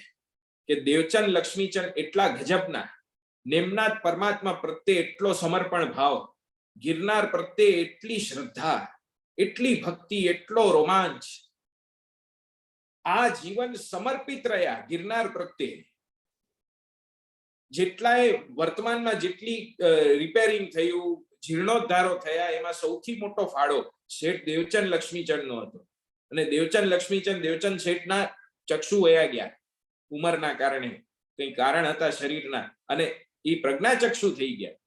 કે દેવચંદ લક્ષ્મીચંદ એટલા ગજબના, નેમનાથ પરમાત્મા પ્રત્યે એટલો સમર્પણ ભાવ, ગિરનાર પ્રત્યે એટલી શ્રદ્ધા, એટલી ભક્તિ, એટલો રોમાંચ, આ જીવન સમર્પિત રહ્યા ગિરનાર પ્રત્યે. જેટલાય વર્તમાનમાં જેટલી રિપેરિંગ થયું, જીર્ણોદ્ધારો થયા, એમાં સૌથી મોટો ફાળો શેઠ દેવચંદ લક્ષ્મીચંદનો હતો. અને દેવચંદ લક્ષ્મીચંદ દેવચંદ શેઠના ચક્ષુ વયા ગયા ઉંમરના કારણે, કઈ કારણ હતા શરીરના, અને એ પ્રજ્ઞાચક્ષુ થઈ ગયા.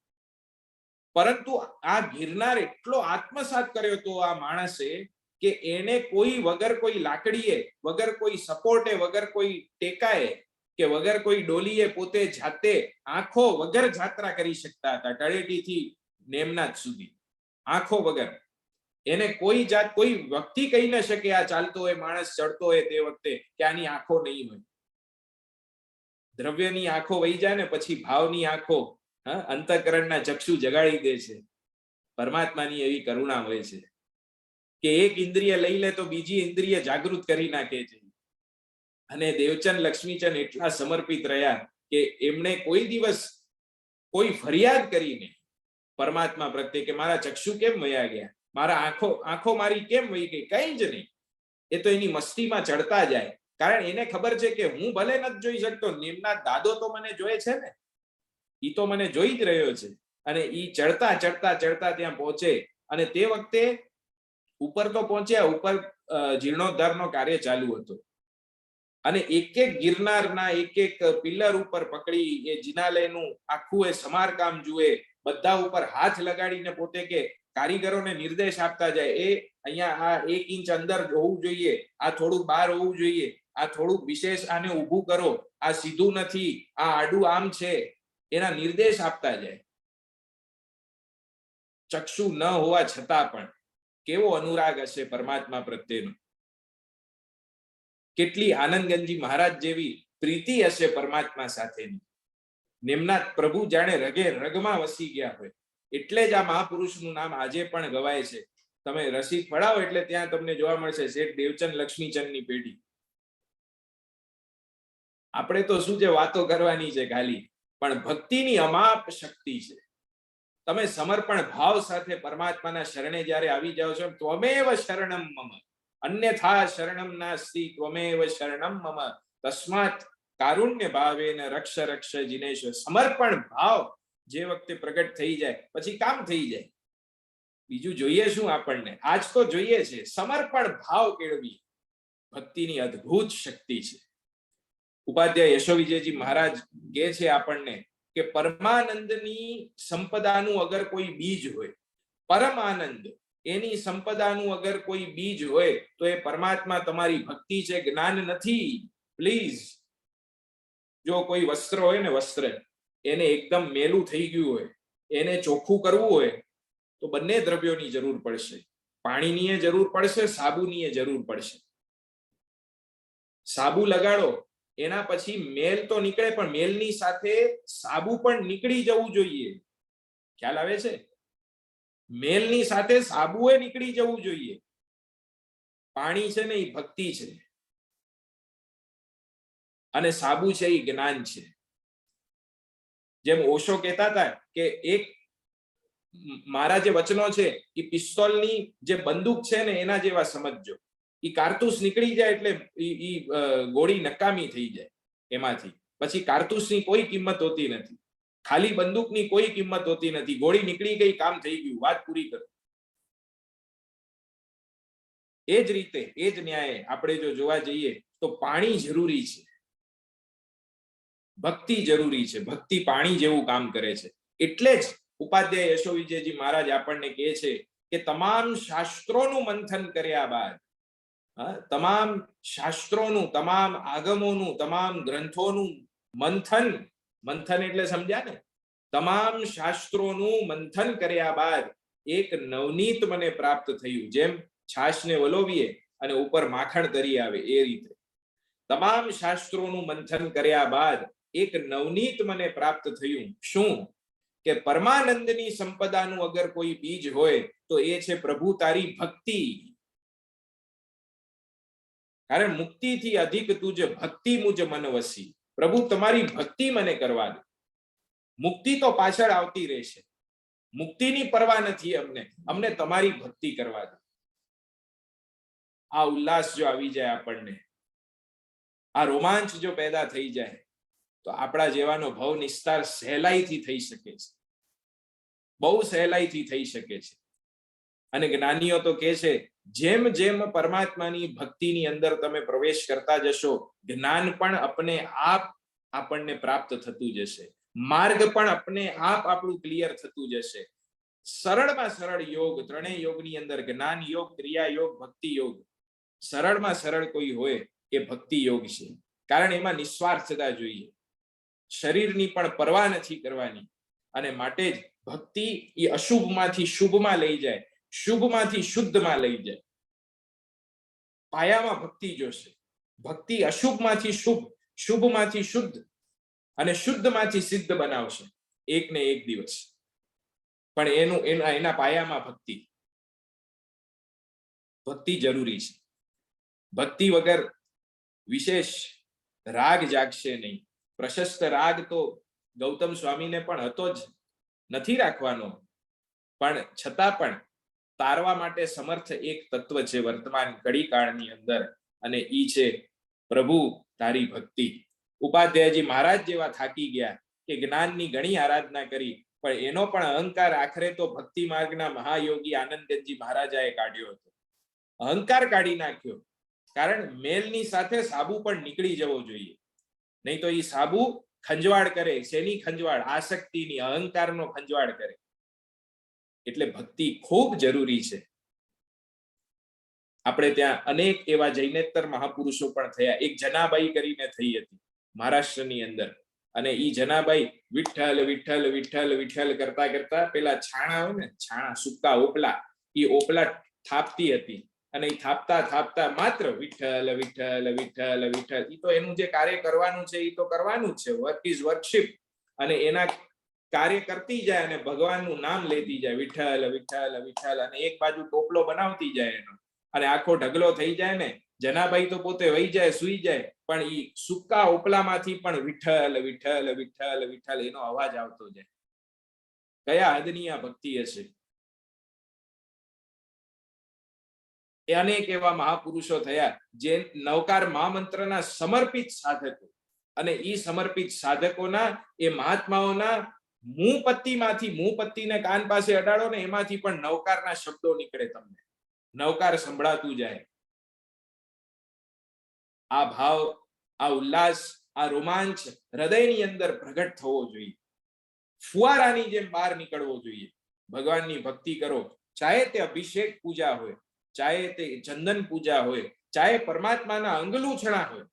પરંતુ આ ગિરનાર એટલો આત્મસાત કર્યો હતો આ માણસે કે એને કોઈ વગર કોઈ લાકડીએ, વગર કોઈ સપોર્ટે, વગર કોઈ ટેકાએ કે વગર કોઈ ડોલીએ પોતે જાતે આંખો વગર જાત્રા કરી શકતા હતા તળેટીથી નેમનાથ સુધી, આંખો વગર. એને કોઈ જાત, કોઈ વ્યક્તિ કહી ન શકે આ ચાલતો હોય માણસ, ચડતો હોય તે વખતે કે આની આંખો નહીં હોય. દ્રવ્યની આંખો વહી જાય ને પછી ભાવની આંખો અંતઃકરણના ચક્ષુ જગાડી દે છે. પરમાત્માની એવી કરુણા હોય છે કે એક ઇન્દ્રિય લઈ લે તો બીજી ઇન્દ્રિય જાગૃત કરી નાખે છે. અને દેવચંદ લક્ષ્મીચંદ એટલા સમર્પિત રહ્યા કે એમણે કોઈ દિવસ કોઈ ફરિયાદ કરીને પરમાત્મા પ્રત્યે કે મારા ચક્ષુ કેમ વયા ગયા, મારા આંખો મારી કેમ વહી ગઈ, કઈ જ નહીં. એ તો એની મસ્તીમાં ચડતા જાય. કારણ એને ખબર છે કે હું ભલે નથી જોઈ શકતો, નેમનાથ દાદો તો મને જોયે છે ને, ઈ તો મને જોઈ જ રહ્યો છે. અને ઈ ચડતા ચડતા ચડતા ત્યાં પહોંચે. અને તે વખતે ઉપર તો પહોંચ્યા, ઉપર જીર્ણોદ્ધારનો કાર્ય ચાલુ હતો. અને એક એક ગિરનારના એક એક પિલ્લર ઉપર પકડી એ જિનાલયનું આખું એ સમારકામ જુએ, બધા ઉપર હાથ લગાડીને પોતે કે કારીગરોને નિર્દેશ આપતા જાય, એ અહીંયા આ 1 ઇંચ અંદર હોવું જોઈએ, આ થોડું બહાર હોવું જોઈએ, આ થોડુંક વિશેષ આને ઊભું કરો, આ સીધું નથી, આ આડું આમ છે, એના નિર્દેશ આપતા જાય. ચક્ષુ ન હોવા છતાં પણ કેવો અનુરાગ હશે પરમાત્મા પ્રત્યેનો, કેટલી આનંદગંજી મહારાજ જેવી પ્રીતિ હશે પરમાત્મા સાથેની. નેમનાથ પ્રભુ જાણે રગે રગમાં વસી ગયા હોય. એટલે જ આ મહાપુરુષનું નામ આજે પણ ગવાય છે. તમે રસીદ ફળાવો એટલે ત્યાં તમને જોવા મળશે શેઠ દેવચંદ લક્ષ્મીચંદની પેઢી. આપણે તો શું છે, વાતો કરવાની છે ખાલી, પણ ભક્તિની અમાપ શક્તિ છે. તમે સમર્પણ ભાવ સાથે પરમાત્માના શરણે જ્યારે આવી જાઓ છો, ત્વમેવ શરણમ મમ અન્યથા શરણમ નાસ્તિ ત્વમેવ શરણમ મમ તસ્માત કારુણ્ય ભાવેન રક્ષ રક્ષ જિનેશ્વર. સમર્પણ ભાવ જે વખતે પ્રગટ થઈ જાય પછી કામ થઈ જાય. બીજું જોઈએ શું આપણને? આજ તો જોઈએ છે સમર્પણ ભાવ કેળવી. ભક્તિની અદ્ભુત શક્તિ છે. ઉપાધ્યાય યશોવિજયજી મહારાજ કહે છે આપણને કે પરમાનંદની સંપદાનું અગર કોઈ બીજ હોય, પરમાનંદ એની સંપદાનું અગર કોઈ બીજ હોય તો એ પરમાત્મા તમારી ભક્તિ છે, જ્ઞાન નથી. પ્લીઝ, જો કોઈ વસ્ત્ર હોય ને, વસ્ત્ર એને એકદમ મેલું થઈ ગયું હોય, એને ચોખ્ખું કરવું હોય તો બંને દ્રવ્યોની જરૂર પડશે. પાણીની જરૂર પડશે, સાબુની જરૂર પડશે. સાબુ લગાડો એના પછી મેલ તો નીકળે, પણ મેલની સાથે સાબુ પણ નીકળી જવું જોઈએ. ખ્યાલ આવે છે? મેલની સાથે સાબુએ નીકળી જવું જોઈએ. પાણી છે ને એ ભક્તિ છે, અને સાબુ છે એ જ્ઞાન છે. જેમ ઓશો કહેતા હતા કે એક મારા જે વચનો છે એ પિસ્તોલની જે બંદૂક છે ને એના જેવા સમજજો. એ કારતૂસ નીકળી જાય એટલે ગોળી નકામી થઈ જાય એમાંથી. પછી કારતૂસની કોઈ કિંમત હોતી નથી, ખાલી બંદૂકની કોઈ કિંમત હોતી નથી. ગોળી નીકળી ગઈ, કામ થઈ ગયું, વાત પૂરી કરો. એ જ રીતે, એ જ ન્યાય આપણે જો જોવા જઈએ તો પાણી જરૂરી છે, ભક્તિ જરૂરી છે. ભક્તિ પાણી જેવું કામ કરે છે. એટલે જ ઉપાધ્યાય યશોવિજયજી મહારાજ આપણને કહે છે કે તમામ શાસ્ત્રોનું મંથન કર્યા બાદ, તમામ શાસ્ત્રોનું, તમામ આગમોનું, તમામ ગ્રંથોનું મંથન, મંથન એટલે સમજ્યા ને, તમામ શાસ્ત્રોનું મંથન કર્યા બાદ એક નવનીત મને પ્રાપ્ત થયું. જેમ છાશને વલોવીએ અને ઉપર માખણ તરી આવે એ રીતે તમામ શાસ્ત્રોનું મંથન કર્યા બાદ એક નવનીત મને પ્રાપ્ત થયું. શું? કે પરમાનંદની સંપદાનું અગર કોઈ બીજ હોય તો એ છે પ્રભુ તારી ભક્તિ. કારણ મુક્તિથી અધિક તુજ ભક્તિ મુજ મન વસી. પ્રભુ તમારી ભક્તિ મને કરવા દે. મુક્તિ તો પાછળ આવતી રહેશે, મુક્તિની પરવા નથી અમને, અમને તમારી ભક્તિ કરવા દે. આ ઉલ્લાસ જો આવી જાય આપણને, આ રોમાંચ જો પેદા થઈ જાય તો આપણા જેવાનો ભવ નિસ્તાર સહેલાઈથી થઈ શકે છે, બહુ સહેલાઈથી થઈ શકે છે. અને જ્ઞાનીઓ તો કહે છે જેમ જેમ પરમાત્માની ભક્તિની અંદર તમે પ્રવેશ કરતા જશો, જ્ઞાન પણ अपने आप આપણને પ્રાપ્ત થતું જશે, માર્ગ પણ अपने आप આપણું ક્લિયર થતું જશે. સરળમાં સરળ યોગ, ત્રણેય યોગની અંદર જ્ઞાન યોગ, ક્રિયા યોગ, ભક્તિ યોગ, સરળમાં સરળ કોઈ હોય એ ભક્તિ યોગ છે. કારણ એમાં નિસ્વાર્થતા જોઈએ, શરીરની પણ પરવા નથી કરવાની. અને માટે જ ભક્તિ એ અશુભમાંથી શુભમાં લઈ જાય, શુભમાંથી શુદ્ધમાં લઈ જાય. પાયામાં ભક્તિ જોશે. ભક્તિ અશુભમાંથી શુભ, શુભમાંથી શુદ્ધ અને શુદ્ધમાંથી સિદ્ધ બનાવશે એક ને એક દિવસ. પણ એના પાયામાં ભક્તિ, ભક્તિ જરૂરી છે. ભક્તિ વગર વિશેષ રાગ જાગશે નહીં. પ્રશસ્ત રાગ તો ગૌતમ સ્વામીને પણ હતો જ, નથી રાખવાનો, પણ છતાં પણ તારવા માટે સમર્થ એક તત્વ છે વર્તમાન ઘડી કાળની અંદર, અને ઈ છે પ્રભુ તારી ભક્તિ. ઉપાધ્યાયજી મહારાજ જેવા થાકી ગયા કે જ્ઞાનની ઘણી આરાધના કરી, પણ એનો પણ અહંકાર આખરે તો ભક્તિ માર્ગના મહાયોગી આનંદગંજી મહારાજાએ કાઢ્યો હતો. અહંકાર કાઢી નાખ્યો. કારણ મેલની સાથે સાબુ પણ નીકળી જવો જોઈએ, નહીં તો એ સાબુ ખંજવાળ કરે. શેની ખંજવાળ? આસક્તિની, અહંકારનો ખંજવાળ કરે. એટલે ભક્તિ ખૂબ જરૂરી છે. આપણે ત્યાં અનેક એવા જૈનેતર મહાપુરુષો પણ થયા. એક જનાબાઈ કરીને થઈ હતી મહારાષ્ટ્રની અંદર, અને ઈ જનાબાઈ વિઠ્ઠલ વિઠ્ઠલ વિઠ્ઠલ વિઠ્ઠલ કરતા કરતા પેલા છાણા હોય ને, છાણા સૂકા ઓપલા, એ ઓપલા થાપતી હતી. અને એ થાપતા થાપતા માત્ર વિઠ્ઠલ વિઠ્ઠલ વિઠ્ઠલ વિઠ્ઠલ, એ તો એનું જે કાર્ય કરવાનું છે એ તો કરવાનું જ છે, વર્ક ઇઝ વર્કશીપ. અને એના કાર્ય કરતી જાય અને ભગવાનનું નામ લેતી જાય, વિઠ્ઠલ વિઠ્ઠલ વિઠ્ઠલ, અને એક બાજુ ટોપલો બનાવતી જાય એનો, અને આખો ઢગલો થઈ જાય ને. જનાબાઈ તો પોતે વહી જાય, સુઈ જાય, પણ ઈ સૂકા ઓપલામાંથી પણ વિઠ્ઠલ વિઠ્ઠલ વિઠ્ઠલ વિઠ્ઠલ એનો અવાજ આવતો જાય. કયા હદની આ ભક્તિ હશે! એ અનેક એવા મહાપુરુષો થયા જે નવકાર મહામંત્રના સમર્પિત સાધકો. અને ઈ સમર્પિત સાધકોના એ મહાત્માઓના મું પત્તીમાંથી મું પત્તીને કાન પાસે અડાડો ને એમાંથી પણ નવકારના શબ્દો નીકળે, તમને નવકાર સંભળાતું જાય. આ ભાવ, આ ઉલ્લાસ, આ રોમાંચ હૃદયની અંદર પ્રગટ થવો જોઈએ, ફુવારાની જેમ બહાર નીકળવો જોઈએ. ભગવાનની ભક્તિ કરો, ચાહે તે અભિષેક પૂજા હોય, ચાહે તે ચંદન પૂજા હોય, ચાહે પરમાત્માના અંગલૂછણા હોય.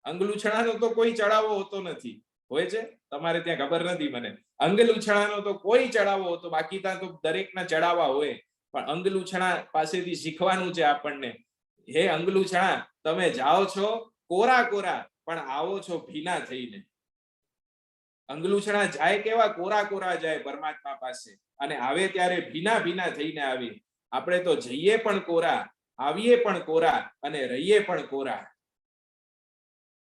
અંગલૂછણાનો તો કોઈ ચડાવો હોતો નથી, હોય છે તમારે ત્યાં ખબર નથી મને. અંગલૂછણાનો તો કોઈ ચડાવો હોતો, બાકી ત્યાં તો દરેકના ચડાવા હોય. પણ અંગલૂછણા પાસેથી શીખવાનું છે આપણને. હે અંગલૂછણા, તમે જાઓ છો કોરા કોરા પણ આવો છો ભીના થઈને. અંગલૂછણા જાય કેવા કોરા કોરા જાય પરમાત્મા પાસે, અને આવે ત્યારે ભીના ભીના થઈને આવે. આપણે તો જઈએ પણ કોરા, આવીએ પણ કોરા અને રહીએ પણ કોરા.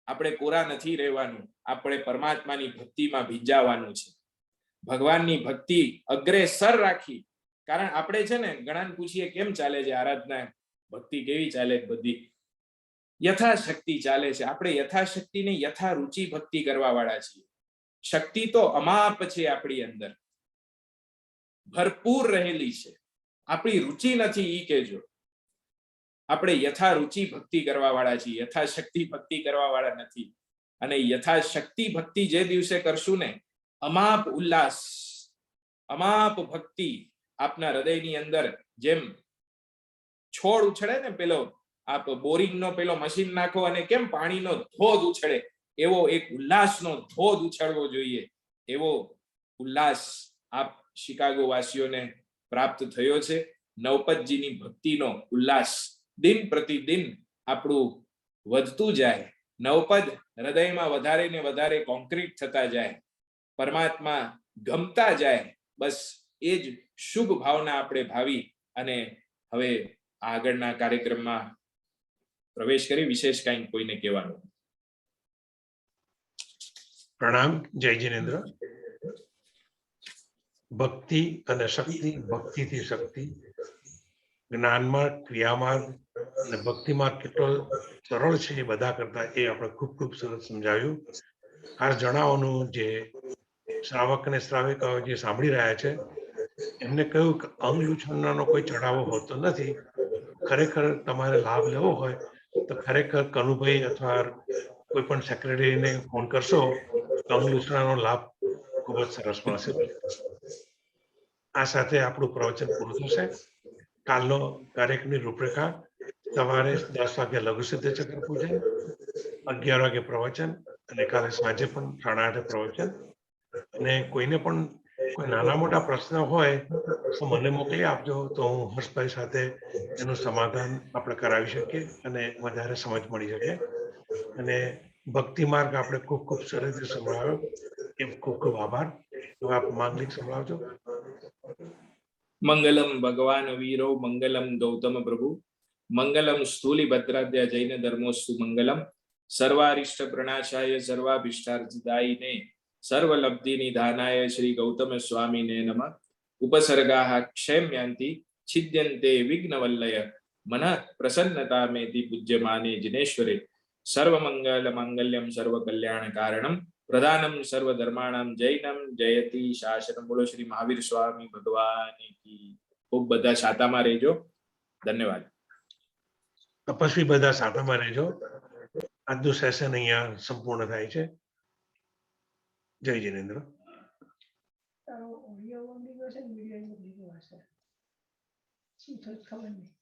આપણે કોરા નથી રહેવાનું, આપણે પરમાત્માની ભક્તિમાં ભીંજાવાનું છે. ભગવાનની ભક્તિ અગ્રેસર રાખી. કારણ આપણે છે ને ઘણાને પૂછીએ કેમ ચાલે છે આરાધના, ભક્તિ કેવી ચાલે, બધી યથાશક્તિ ચાલે છે. આપણે યથાશક્તિ ને યથારુચિ ભક્તિ કરવા વાળા છીએ. શક્તિ તો અમાપ છે, આપણી અંદર ભરપૂર રહેલી છે. આપણી રુચિ નથી ઈ કેજો. આપણે યથારુચિ ભક્તિ કરવા વાળા છીએ, યથાશક્તિ ભક્તિ કરવા વાળા નથી. અને યથાશક્તિ ભક્તિ જે દિવસે કરશું ને, અમાપ ઉલ્લાસ, અમાપ ભક્તિ આપના હૃદયની અંદર જેમ છોડ ઉછળે ને, પેલો આપ બોરિંગનો પેલો મશીન નાખો અને કેમ પાણીનો ધોધ ઉછળે, એવો એક ઉલ્લાસનો ધોધ ઉછળવો જોઈએ. એવો ઉલ્લાસ આપ શિકાગો વાસીઓને પ્રાપ્ત થયો છે. નવપતજીની ભક્તિનો ઉલ્લાસ દિન પ્રતિદિન આપણું વધતું જાય. નવપદ હૃદયમાં વધારે ને વધારે કોન્ક્રીટ થતા જાય, પરમાત્મા ગમતા જાય. બસ એ જ શુભ ભાવના આપણે ભાવી અને હવે આગળના કાર્યક્રમમાં પ્રવેશ કરી. વિશેષ કંઈ કોઈને કહેવાનું? પ્રણામ. જય જિનેન્દ્ર. ભક્તિ અને શક્તિ, ભક્તિથી શક્તિ, જ્ઞાનમાં, ક્રિયામાં અને ભક્તિમાં કેટલો સરળ છે એ બધા કરતા એ આપણે ખૂબ ખૂબ સરસ સમજાવ્યું. આ જણાવવાનું જે શ્રાવક અને શ્રાવિકાઓ જે સાંભળી રહ્યા છે એમને કહ્યું કે અંગલૂછણનો કોઈ ચઢાવો હોતો નથી. ખરેખર તમારે લાભ લેવો હોય તો ખરેખર કનુભાઈ અથવા કોઈ પણ સેક્રેટરીને ફોન કરશો તો અંગલૂછણનો લાભ ખૂબ જ સરસ મળશે. આ સાથે આપણું પ્રવચન પૂરું થશે. કાલનો કાર્યક્રમની રૂપરેખા: સવારે 10 વાગે લઘુસિદ્ધ ચક્ર પૂજન, 11 વાગે પ્રવચન અને કાલે સાંજે પણ 8:30 પ્રવચન. અને કોઈને પણ કોઈ નાના મોટા પ્રશ્ન હોય તો મને મોકલી આપજો, તો હું હર્ષભાઈ સાથે એનું સમાધાન આપણે કરાવી શકીએ અને વધારે સમજ મળી શકે. અને ભક્તિ માર્ગ આપણે ખૂબ ખૂબ સરસ રીતે સંભળાવ્યો, એ ખૂબ ખૂબ આભાર. તો આપ માંગલિક સંભળાવજો. મંગલમ ભગવાન વીરો, મંગલમ ગૌતમ પ્રભુ, મંગલમ સ્થૂલી ભદ્રાદ્યા જૈન ધર્મોસ્તુ મંગલમ, સર્વારિષ્ટ પ્રણાશાય સર્વાભિષ્ટાર્થદાયિને સર્વલબ્ધિ નિધાનાય શ્રી ગૌતમ સ્વામીને નમઃ. ઉપસર્ગાઃ ક્ષેમ્યંતિ છિદ્યન્તે વિઘ્નવલ્લય મનઃ પ્રસન્નતા મેતિ પૂજ્યમાને જિનેશ્વરે. સર્વમંગલ માંગલ્યમ સર્વકલ્યાણ કારણમ પ્રધાનમ સર્વધર્માણામ જૈનમ જયતિ શાસનમ. બોલો શ્રી મહાવીર સ્વામી ભગવાન કી. ખૂબ બધા શાતામાં રહેજો. ધન્યવાદ. તપસ્વી બધા સાથમાં રહેજો. આજનું સેશન અહીંયા સંપૂર્ણ થાય છે. જય જિનેન્દ્ર. તારો ઓડિયો બંધ ગયો છે ને વિડીયો બંધ ગયો હશે, શું થયું ખબર નહીં.